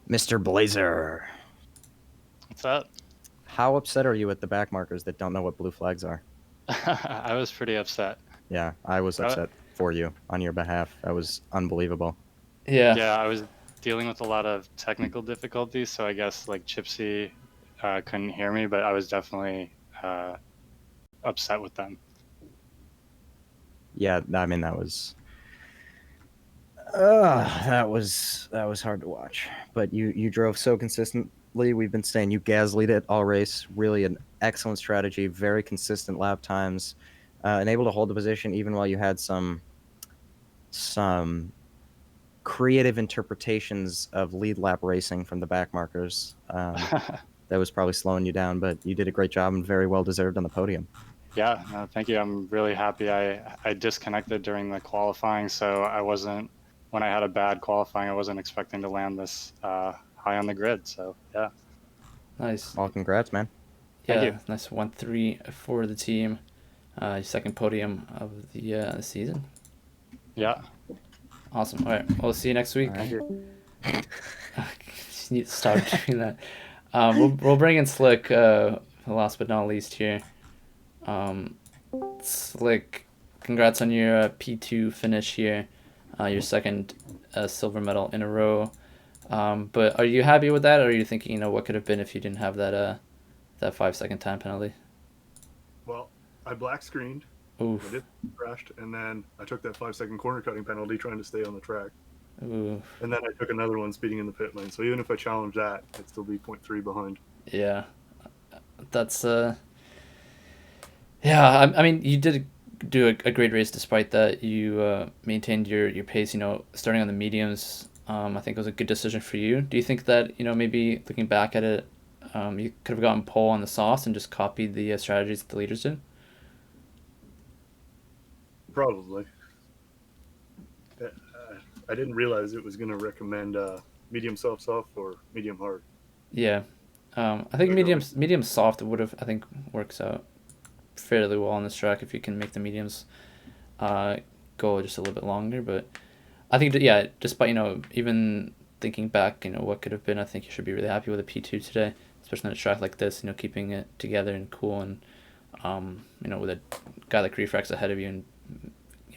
Mr. Blazer. What's up? How upset are you at the back markers that don't know what blue flags are? I was pretty upset. Yeah, I was upset for you on your behalf. That was unbelievable. Yeah. Yeah, I was dealing with a lot of technical difficulties, so I guess like Chipsy couldn't hear me, but I was definitely upset with them. Yeah, I mean that was hard to watch. But you drove so consistently. We've been saying you Gasly'd it all race. Really an excellent strategy. Very consistent lap times, and able to hold the position even while you had some creative interpretations of lead lap racing from the back markers. That was probably slowing you down, but you did a great job and very well deserved on the podium. Yeah, no, thank you. I'm really happy. I disconnected during the qualifying, so when I had a bad qualifying, I wasn't expecting to land this high on the grid. So yeah. Nice. Well, congrats, man. Yeah, Thank you. nice 1-3 for the team. Second podium of the season. Yeah. Awesome. All right. We'll see you next week. Just need to stop doing that. We'll bring in Slick, last but not least here. Slick, congrats on your P2 finish here. Your second silver medal in a row. But are you happy with that, or are you thinking, what could have been if you didn't have that 5-second time penalty? Well, I black screened. Oof. I did crashed, and then I took that 5-second corner cutting penalty trying to stay on the track. Oof. And then I took another one speeding in the pit lane. So even if I challenge that, I'd still be 0.3 behind. Yeah. That's yeah, I mean, you did do a great race despite that. You maintained your pace, starting on the mediums. I think it was a good decision for you. Do you think that, maybe looking back at it, you could have gotten pole on the softs and just copied the strategies that the leaders did? Probably. Uh, I didn't realize it was going to recommend medium soft or medium hard. Yeah, I think medium soft would have, I think, works out fairly well on this track if you can make the mediums go just a little bit longer. But I think that, yeah, despite even thinking back, what could have been, I think you should be really happy with a P2 today, especially on a track like this. keeping it together and cool, and with a guy like Refrax ahead of you, and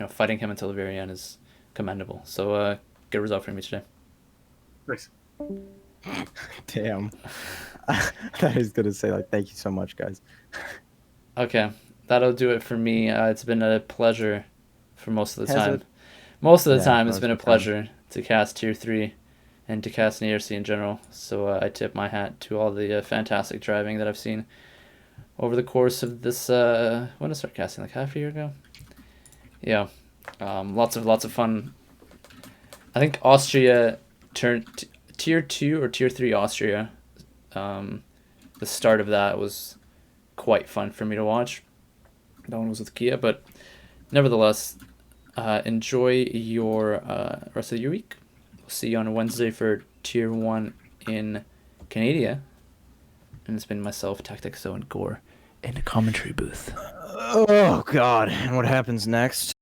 fighting him until the very end is commendable. So good result for me today. Nice. Damn. I was gonna say thank you so much, guys. Okay, that'll do it for me. It's been a pleasure for most of the Has time. it? Most of the Yeah, time, it's most been a of the time. pleasure to cast Tier 3 and to cast an ARC in general. So I tip my hat to all the fantastic driving that I've seen over the course of this. When did I start casting? Like half a year ago? Yeah. Lots of fun. I think Austria turned Tier 2 or Tier 3 Austria. The start of that was quite fun for me to watch. That one was with Kia, but nevertheless, enjoy your rest of your week. We'll see you on Wednesday for Tier 1 in Canada. And it's been myself, Tactics, and Gore in the commentary booth. Oh God! And what happens next?